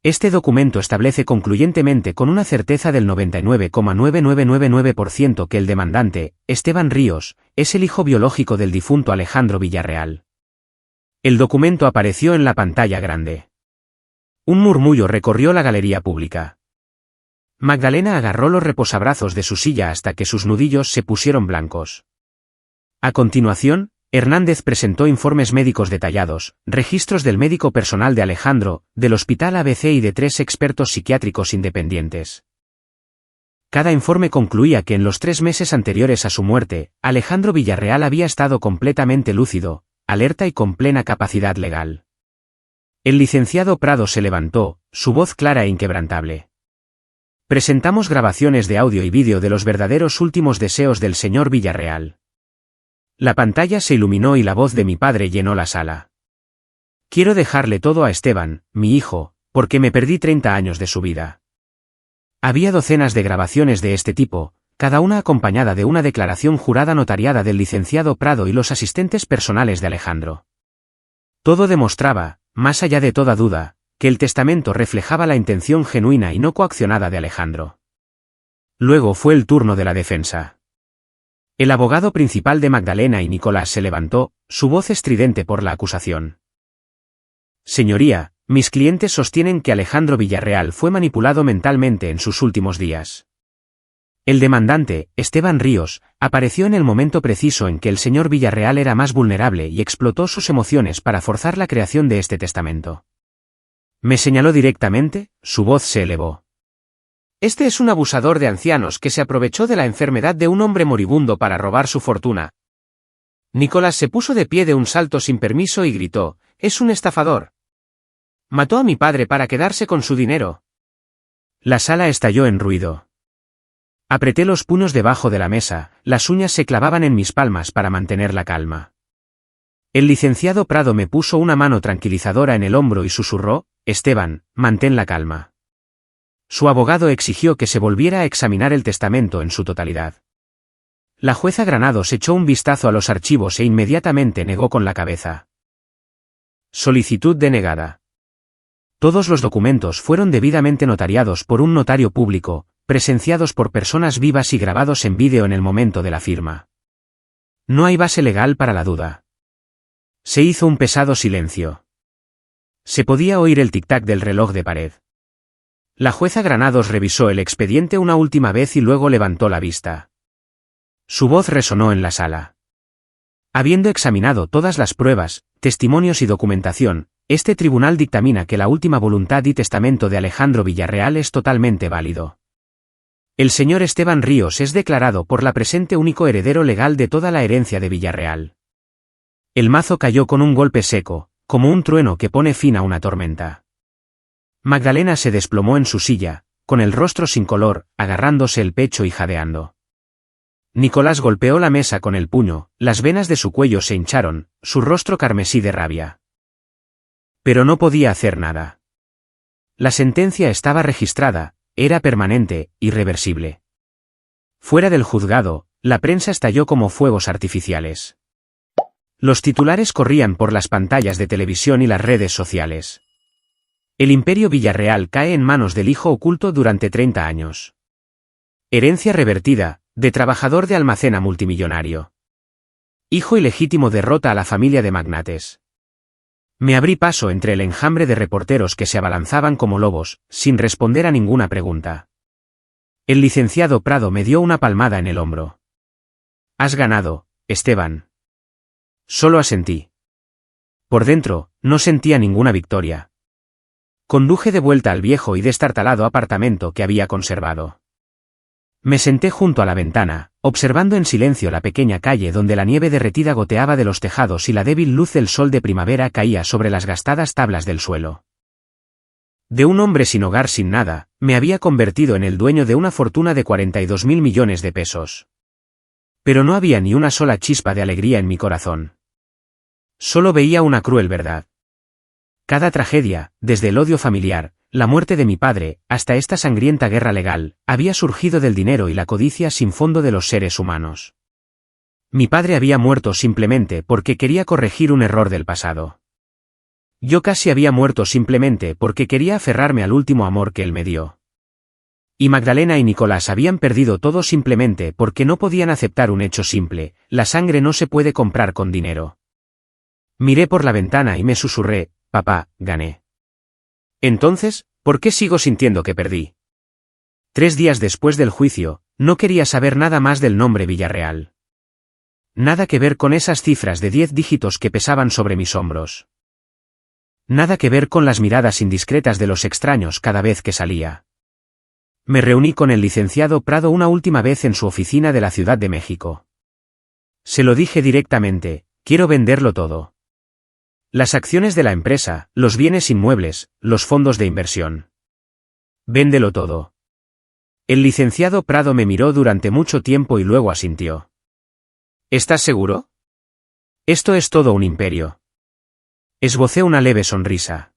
Este documento establece concluyentemente con una certeza del 99,9999% que el demandante, Esteban Ríos, es el hijo biológico del difunto Alejandro Villarreal. El documento apareció en la pantalla grande. Un murmullo recorrió la galería pública. Magdalena agarró los reposabrazos de su silla hasta que sus nudillos se pusieron blancos. A continuación, Hernández presentó informes médicos detallados, registros del médico personal de Alejandro, del Hospital ABC y de 3 expertos psiquiátricos independientes. Cada informe concluía que en los 3 meses anteriores a su muerte, Alejandro Villarreal había estado completamente lúcido, alerta y con plena capacidad legal. El licenciado Prado se levantó, su voz clara e inquebrantable. Presentamos grabaciones de audio y vídeo de los verdaderos últimos deseos del señor Villarreal. La pantalla se iluminó y la voz de mi padre llenó la sala. Quiero dejarle todo a Esteban, mi hijo, porque me perdí 30 años de su vida. Había docenas de grabaciones de este tipo, cada una acompañada de una declaración jurada notariada del licenciado Prado y los asistentes personales de Alejandro. Todo demostraba, más allá de toda duda, que el testamento reflejaba la intención genuina y no coaccionada de Alejandro. Luego fue el turno de la defensa. El abogado principal de Magdalena y Nicolás se levantó, su voz estridente por la acusación. Señoría, mis clientes sostienen que Alejandro Villarreal fue manipulado mentalmente en sus últimos días. El demandante, Esteban Ríos, apareció en el momento preciso en que el señor Villarreal era más vulnerable y explotó sus emociones para forzar la creación de este testamento. Me señaló directamente, su voz se elevó. Este es un abusador de ancianos que se aprovechó de la enfermedad de un hombre moribundo para robar su fortuna. Nicolás se puso de pie de un salto sin permiso y gritó, «Es un estafador. Mató a mi padre para quedarse con su dinero». La sala estalló en ruido. Apreté los puños debajo de la mesa, las uñas se clavaban en mis palmas para mantener la calma. El licenciado Prado me puso una mano tranquilizadora en el hombro y susurró, «Esteban, mantén la calma». Su abogado exigió que se volviera a examinar el testamento en su totalidad. La jueza Granados echó un vistazo a los archivos e inmediatamente negó con la cabeza. Solicitud denegada. Todos los documentos fueron debidamente notariados por un notario público, presenciados por personas vivas y grabados en vídeo en el momento de la firma. No hay base legal para la duda. Se hizo un pesado silencio. Se podía oír el tic-tac del reloj de pared. La jueza Granados revisó el expediente una última vez y luego levantó la vista. Su voz resonó en la sala. Habiendo examinado todas las pruebas, testimonios y documentación, este tribunal dictamina que la última voluntad y testamento de Alejandro Villarreal es totalmente válido. El señor Esteban Ríos es declarado por la presente único heredero legal de toda la herencia de Villarreal. El mazo cayó con un golpe seco, como un trueno que pone fin a una tormenta. Magdalena se desplomó en su silla, con el rostro sin color, agarrándose el pecho y jadeando. Nicolás golpeó la mesa con el puño, las venas de su cuello se hincharon, su rostro carmesí de rabia. Pero no podía hacer nada. La sentencia estaba registrada, era permanente, irreversible. Fuera del juzgado, la prensa estalló como fuegos artificiales. Los titulares corrían por las pantallas de televisión y las redes sociales. El imperio Villarreal cae en manos del hijo oculto durante 30 años. Herencia revertida, de trabajador de almacén a multimillonario. Hijo ilegítimo derrota a la familia de magnates. Me abrí paso entre el enjambre de reporteros que se abalanzaban como lobos, sin responder a ninguna pregunta. El licenciado Prado me dio una palmada en el hombro. Has ganado, Esteban. Solo asentí. Por dentro, no sentía ninguna victoria. Conduje de vuelta al viejo y destartalado apartamento que había conservado. Me senté junto a la ventana, observando en silencio la pequeña calle donde la nieve derretida goteaba de los tejados y la débil luz del sol de primavera caía sobre las gastadas tablas del suelo. De un hombre sin hogar sin nada, me había convertido en el dueño de una fortuna de 42.000 millones de pesos. Pero no había ni una sola chispa de alegría en mi corazón. Solo veía una cruel verdad. Cada tragedia, desde el odio familiar, la muerte de mi padre, hasta esta sangrienta guerra legal, había surgido del dinero y la codicia sin fondo de los seres humanos. Mi padre había muerto simplemente porque quería corregir un error del pasado. Yo casi había muerto simplemente porque quería aferrarme al último amor que él me dio. Y Magdalena y Nicolás habían perdido todo simplemente porque no podían aceptar un hecho simple: la sangre no se puede comprar con dinero. Miré por la ventana y me susurré: papá, gané. Entonces, ¿por qué sigo sintiendo que perdí? 3 días después del juicio, no quería saber nada más del nombre Villarreal. Nada que ver con esas cifras de 10 dígitos que pesaban sobre mis hombros. Nada que ver con las miradas indiscretas de los extraños cada vez que salía. Me reuní con el licenciado Prado una última vez en su oficina de la Ciudad de México. Se lo dije directamente: quiero venderlo todo. Las acciones de la empresa, los bienes inmuebles, los fondos de inversión. Véndelo todo. El licenciado Prado me miró durante mucho tiempo y luego asintió. ¿Estás seguro? Esto es todo un imperio. Esbocé una leve sonrisa.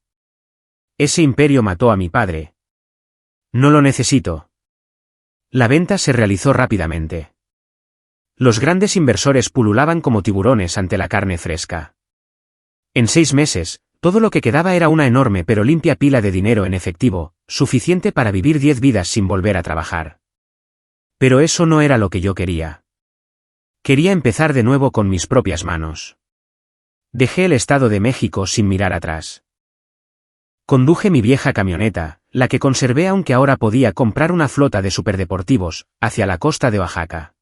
Ese imperio mató a mi padre. No lo necesito. La venta se realizó rápidamente. Los grandes inversores pululaban como tiburones ante la carne fresca. En 6 meses, todo lo que quedaba era una enorme pero limpia pila de dinero en efectivo, suficiente para vivir 10 vidas sin volver a trabajar. Pero eso no era lo que yo quería. Quería empezar de nuevo con mis propias manos. Dejé el Estado de México sin mirar atrás. Conduje mi vieja camioneta, la que conservé aunque ahora podía comprar una flota de superdeportivos, hacia la costa de Oaxaca.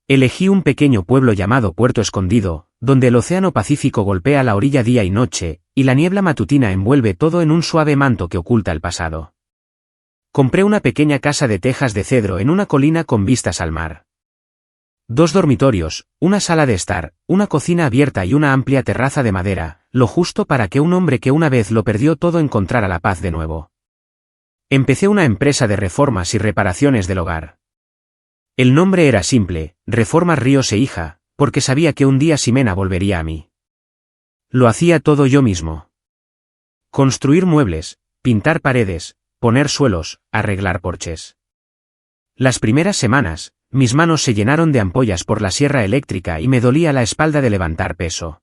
Elegí un pequeño pueblo llamado Puerto Escondido, donde el océano Pacífico golpea la orilla día y noche, y la niebla matutina envuelve todo en un suave manto que oculta el pasado. Compré una pequeña casa de tejas de cedro en una colina con vistas al mar. 2 dormitorios, una sala de estar, una cocina abierta y una amplia terraza de madera, lo justo para que un hombre que una vez lo perdió todo encontrara la paz de nuevo. Empecé una empresa de reformas y reparaciones del hogar. El nombre era simple: Reformas Ríos e Hija, porque sabía que un día Ximena volvería a mí. Lo hacía todo yo mismo. Construir muebles, pintar paredes, poner suelos, arreglar porches. Las primeras semanas, mis manos se llenaron de ampollas por la sierra eléctrica y me dolía la espalda de levantar peso.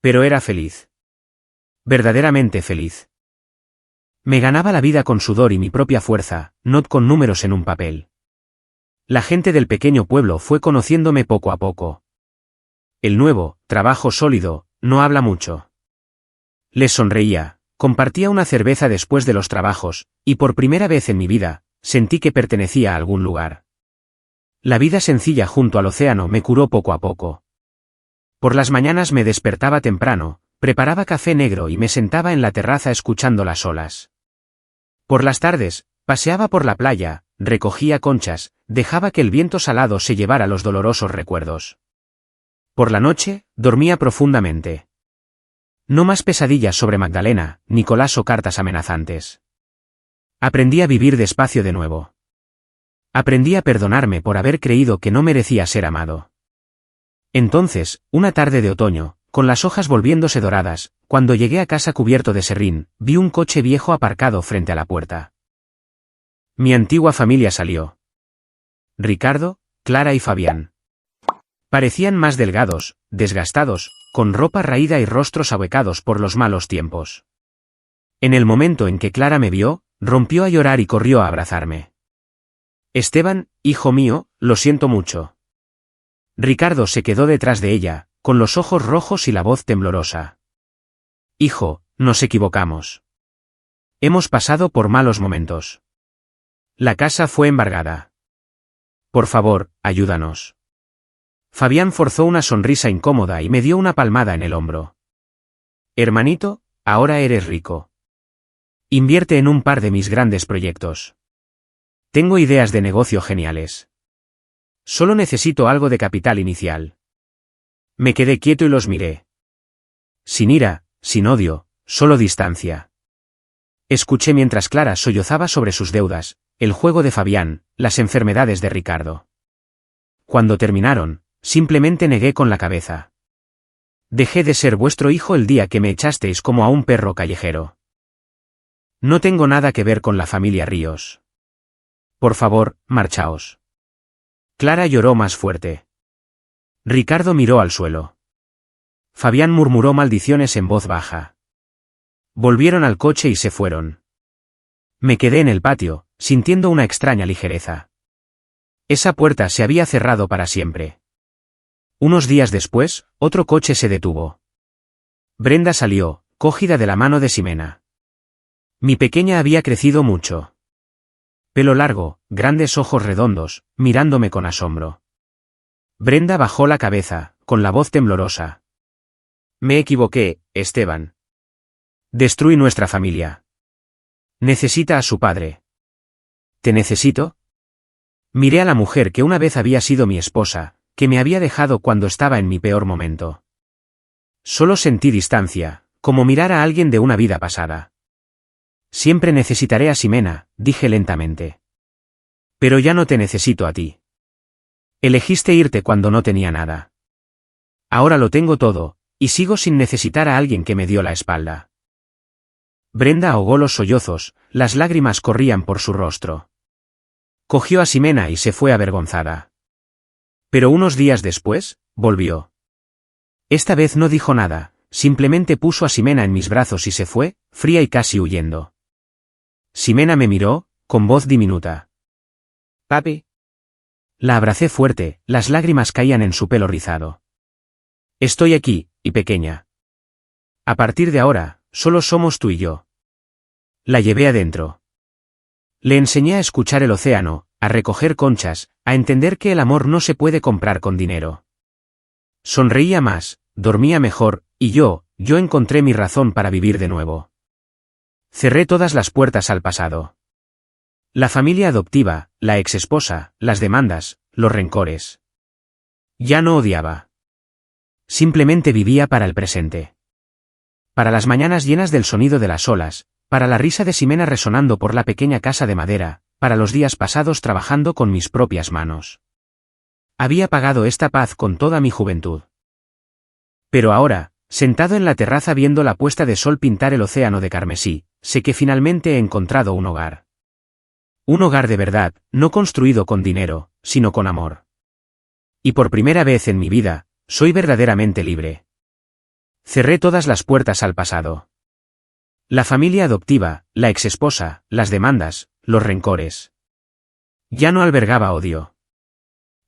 Pero era feliz. Verdaderamente feliz. Me ganaba la vida con sudor y mi propia fuerza, no con números en un papel. La gente del pequeño pueblo fue conociéndome poco a poco. El nuevo, trabajo sólido, no habla mucho. Les sonreía, compartía una cerveza después de los trabajos, y por primera vez en mi vida, sentí que pertenecía a algún lugar. La vida sencilla junto al océano me curó poco a poco. Por las mañanas me despertaba temprano, preparaba café negro y me sentaba en la terraza escuchando las olas. Por las tardes, paseaba por la playa, recogía conchas, dejaba que el viento salado se llevara los dolorosos recuerdos. Por la noche, dormía profundamente. No más pesadillas sobre Magdalena, Nicolás o cartas amenazantes. Aprendí a vivir despacio de nuevo. Aprendí a perdonarme por haber creído que no merecía ser amado. Entonces, una tarde de otoño, con las hojas volviéndose doradas, cuando llegué a casa cubierto de serrín, vi un coche viejo aparcado frente a la puerta. Mi antigua familia salió. Ricardo, Clara y Fabián. Parecían más delgados, desgastados, con ropa raída y rostros ahuecados por los malos tiempos. En el momento en que Clara me vio, rompió a llorar y corrió a abrazarme. Esteban, hijo mío, lo siento mucho. Ricardo se quedó detrás de ella, con los ojos rojos y la voz temblorosa. Hijo, nos equivocamos. Hemos pasado por malos momentos. La casa fue embargada. Por favor, ayúdanos. Fabián forzó una sonrisa incómoda y me dio una palmada en el hombro. Hermanito, ahora eres rico. Invierte en un par de mis grandes proyectos. Tengo ideas de negocio geniales. Solo necesito algo de capital inicial. Me quedé quieto y los miré. Sin ira, sin odio, solo distancia. Escuché mientras Clara sollozaba sobre sus deudas, el juego de Fabián, las enfermedades de Ricardo. Cuando terminaron, simplemente negué con la cabeza. Dejé de ser vuestro hijo el día que me echasteis como a un perro callejero. No tengo nada que ver con la familia Ríos. Por favor, marchaos. Clara lloró más fuerte. Ricardo miró al suelo. Fabián murmuró maldiciones en voz baja. Volvieron al coche y se fueron. Me quedé en el patio, sintiendo una extraña ligereza. Esa puerta se había cerrado para siempre. Unos días después, otro coche se detuvo. Brenda salió, cogida de la mano de Ximena. Mi pequeña había crecido mucho. Pelo largo, grandes ojos redondos, mirándome con asombro. Brenda bajó la cabeza, con la voz temblorosa. Me equivoqué, Esteban. Destruí nuestra familia. Necesita a su padre. ¿Te necesito? Miré a la mujer que una vez había sido mi esposa, que me había dejado cuando estaba en mi peor momento. Solo sentí distancia, como mirar a alguien de una vida pasada. Siempre necesitaré a Ximena, dije lentamente. Pero ya no te necesito a ti. Elegiste irte cuando no tenía nada. Ahora lo tengo todo, y sigo sin necesitar a alguien que me dio la espalda. Brenda ahogó los sollozos, las lágrimas corrían por su rostro. Cogió a Ximena y se fue avergonzada. Pero unos días después, volvió. Esta vez no dijo nada, simplemente puso a Ximena en mis brazos y se fue, fría y casi huyendo. Ximena me miró, con voz diminuta. «Papi». La abracé fuerte, las lágrimas caían en su pelo rizado. «Estoy aquí, y pequeña. A partir de ahora, solo somos tú y yo». La llevé adentro. Le enseñé a escuchar el océano, a recoger conchas, a entender que el amor no se puede comprar con dinero. Sonreía más, dormía mejor, y yo encontré mi razón para vivir de nuevo. Cerré todas las puertas al pasado. La familia adoptiva, la exesposa, las demandas, los rencores. Ya no odiaba. Simplemente vivía para el presente. Para las mañanas llenas del sonido de las olas, para la risa de Ximena resonando por la pequeña casa de madera, para los días pasados trabajando con mis propias manos. Había pagado esta paz con toda mi juventud. Pero ahora, sentado en la terraza viendo la puesta de sol pintar el océano de carmesí, sé que finalmente he encontrado un hogar. Un hogar de verdad, no construido con dinero, sino con amor. Y por primera vez en mi vida, soy verdaderamente libre. Cerré todas las puertas al pasado. La familia adoptiva, la exesposa, las demandas, los rencores. Ya no albergaba odio.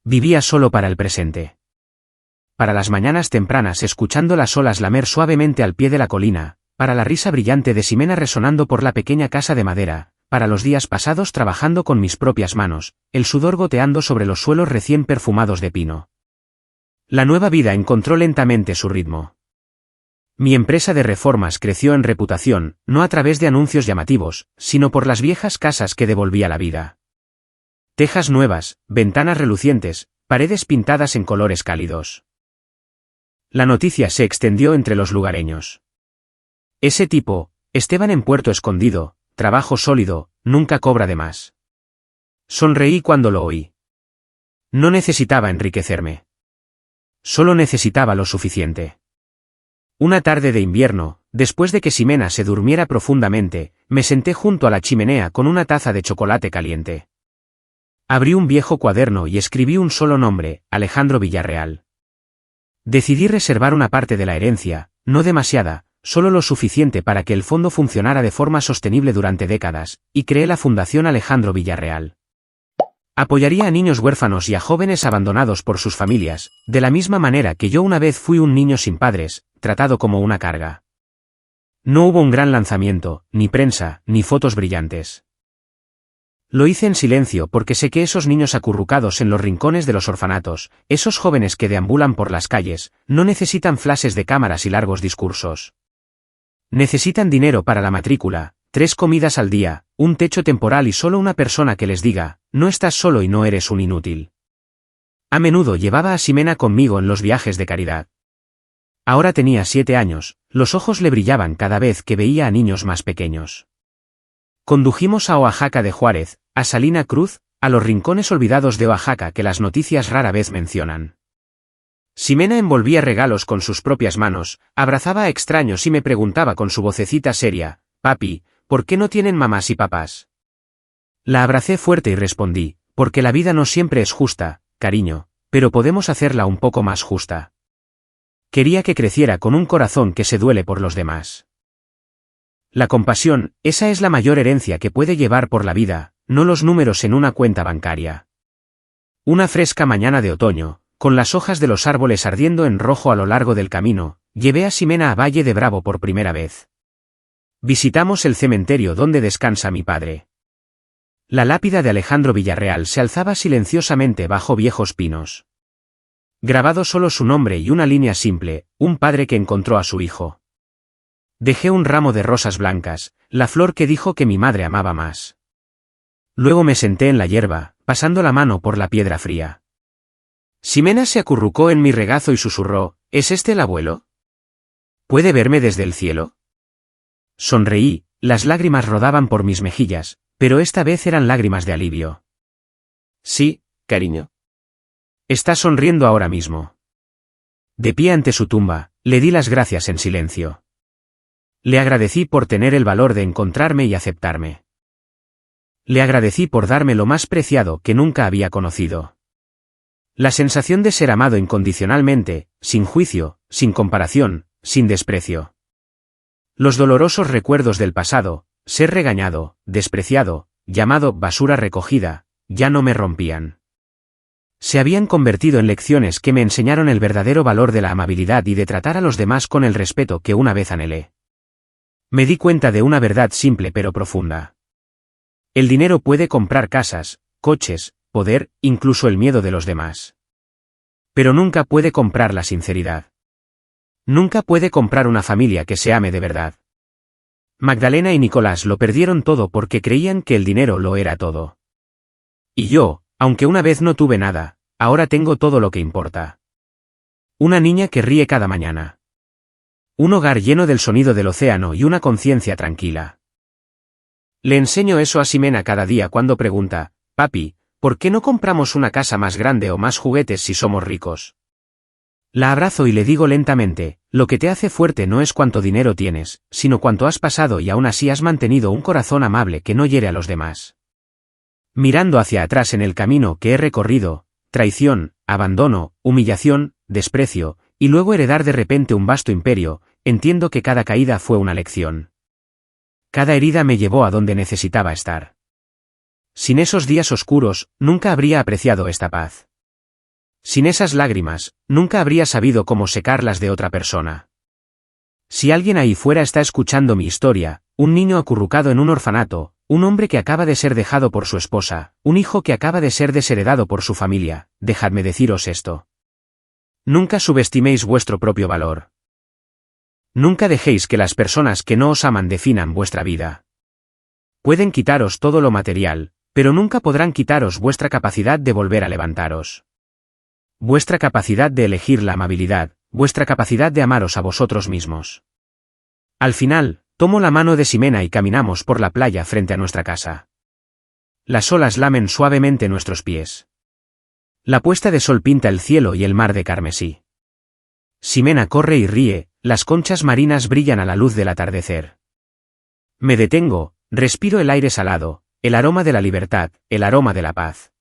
Vivía solo para el presente. Para las mañanas tempranas escuchando las olas lamer suavemente al pie de la colina, para la risa brillante de Ximena resonando por la pequeña casa de madera, para los días pasados trabajando con mis propias manos, el sudor goteando sobre los suelos recién perfumados de pino. La nueva vida encontró lentamente su ritmo. Mi empresa de reformas creció en reputación, no a través de anuncios llamativos, sino por las viejas casas que devolvía la vida. Tejas nuevas, ventanas relucientes, paredes pintadas en colores cálidos. La noticia se extendió entre los lugareños. Ese tipo, Esteban en Puerto Escondido, trabajo sólido, nunca cobra de más. Sonreí cuando lo oí. No necesitaba enriquecerme. Solo necesitaba lo suficiente. Una tarde de invierno, después de que Ximena se durmiera profundamente, me senté junto a la chimenea con una taza de chocolate caliente. Abrí un viejo cuaderno y escribí un solo nombre, Alejandro Villarreal. Decidí reservar una parte de la herencia, no demasiada, solo lo suficiente para que el fondo funcionara de forma sostenible durante décadas, y creé la Fundación Alejandro Villarreal. Apoyaría a niños huérfanos y a jóvenes abandonados por sus familias, de la misma manera que yo una vez fui un niño sin padres, tratado como una carga. No hubo un gran lanzamiento, ni prensa, ni fotos brillantes. Lo hice en silencio porque sé que esos niños acurrucados en los rincones de los orfanatos, esos jóvenes que deambulan por las calles, no necesitan flashes de cámaras y largos discursos. Necesitan dinero para la matrícula, 3 comidas al día, un techo temporal y solo una persona que les diga, no estás solo y no eres un inútil. A menudo llevaba a Ximena conmigo en los viajes de caridad. Ahora tenía 7 años, los ojos le brillaban cada vez que veía a niños más pequeños. Condujimos a Oaxaca de Juárez, a Salina Cruz, a los rincones olvidados de Oaxaca que las noticias rara vez mencionan. Ximena envolvía regalos con sus propias manos, abrazaba a extraños y me preguntaba con su vocecita seria, «Papi, ¿por qué no tienen mamás y papás?» La abracé fuerte y respondí, «Porque la vida no siempre es justa, cariño, pero podemos hacerla un poco más justa». Quería que creciera con un corazón que se duele por los demás. La compasión, esa es la mayor herencia que puede llevar por la vida, no los números en una cuenta bancaria. Una fresca mañana de otoño, con las hojas de los árboles ardiendo en rojo a lo largo del camino, llevé a Ximena a Valle de Bravo por primera vez. Visitamos el cementerio donde descansa mi padre. La lápida de Alejandro Villarreal se alzaba silenciosamente bajo viejos pinos. Grabado solo su nombre y una línea simple, un padre que encontró a su hijo. Dejé un ramo de rosas blancas, la flor que dijo que mi madre amaba más. Luego me senté en la hierba, pasando la mano por la piedra fría. Ximena se acurrucó en mi regazo y susurró, ¿es este el abuelo? ¿Puede verme desde el cielo? Sonreí, las lágrimas rodaban por mis mejillas, pero esta vez eran lágrimas de alivio. Sí, cariño. Está sonriendo ahora mismo. De pie ante su tumba, le di las gracias en silencio. Le agradecí por tener el valor de encontrarme y aceptarme. Le agradecí por darme lo más preciado que nunca había conocido. La sensación de ser amado incondicionalmente, sin juicio, sin comparación, sin desprecio. Los dolorosos recuerdos del pasado, ser regañado, despreciado, llamado basura recogida, ya no me rompían. Se habían convertido en lecciones que me enseñaron el verdadero valor de la amabilidad y de tratar a los demás con el respeto que una vez anhelé. Me di cuenta de una verdad simple pero profunda. El dinero puede comprar casas, coches, poder, incluso el miedo de los demás. Pero nunca puede comprar la sinceridad. Nunca puede comprar una familia que se ame de verdad. Magdalena y Nicolás lo perdieron todo porque creían que el dinero lo era todo. Y yo, aunque una vez no tuve nada, ahora tengo todo lo que importa. Una niña que ríe cada mañana. Un hogar lleno del sonido del océano y una conciencia tranquila. Le enseño eso a Ximena cada día cuando pregunta, papi, ¿por qué no compramos una casa más grande o más juguetes si somos ricos? La abrazo y le digo lentamente, lo que te hace fuerte no es cuánto dinero tienes, sino cuánto has pasado y aún así has mantenido un corazón amable que no hiere a los demás. Mirando hacia atrás en el camino que he recorrido, traición, abandono, humillación, desprecio, y luego heredar de repente un vasto imperio, entiendo que cada caída fue una lección. Cada herida me llevó a donde necesitaba estar. Sin esos días oscuros, nunca habría apreciado esta paz. Sin esas lágrimas, nunca habría sabido cómo secarlas de otra persona. Si alguien ahí fuera está escuchando mi historia, un niño acurrucado en un orfanato, un hombre que acaba de ser dejado por su esposa, un hijo que acaba de ser desheredado por su familia, dejadme deciros esto. Nunca subestiméis vuestro propio valor. Nunca dejéis que las personas que no os aman definan vuestra vida. Pueden quitaros todo lo material, pero nunca podrán quitaros vuestra capacidad de volver a levantaros. Vuestra capacidad de elegir la amabilidad, vuestra capacidad de amaros a vosotros mismos. Al final, tomo la mano de Ximena y caminamos por la playa frente a nuestra casa. Las olas lamen suavemente nuestros pies. La puesta de sol pinta el cielo y el mar de carmesí. Ximena corre y ríe, las conchas marinas brillan a la luz del atardecer. Me detengo, respiro el aire salado, el aroma de la libertad, el aroma de la paz.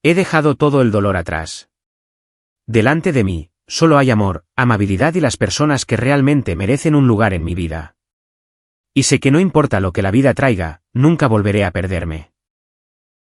He dejado todo el dolor atrás. Delante de mí, solo hay amor, amabilidad y las personas que realmente merecen un lugar en mi vida. Y sé que no importa lo que la vida traiga, nunca volveré a perderme.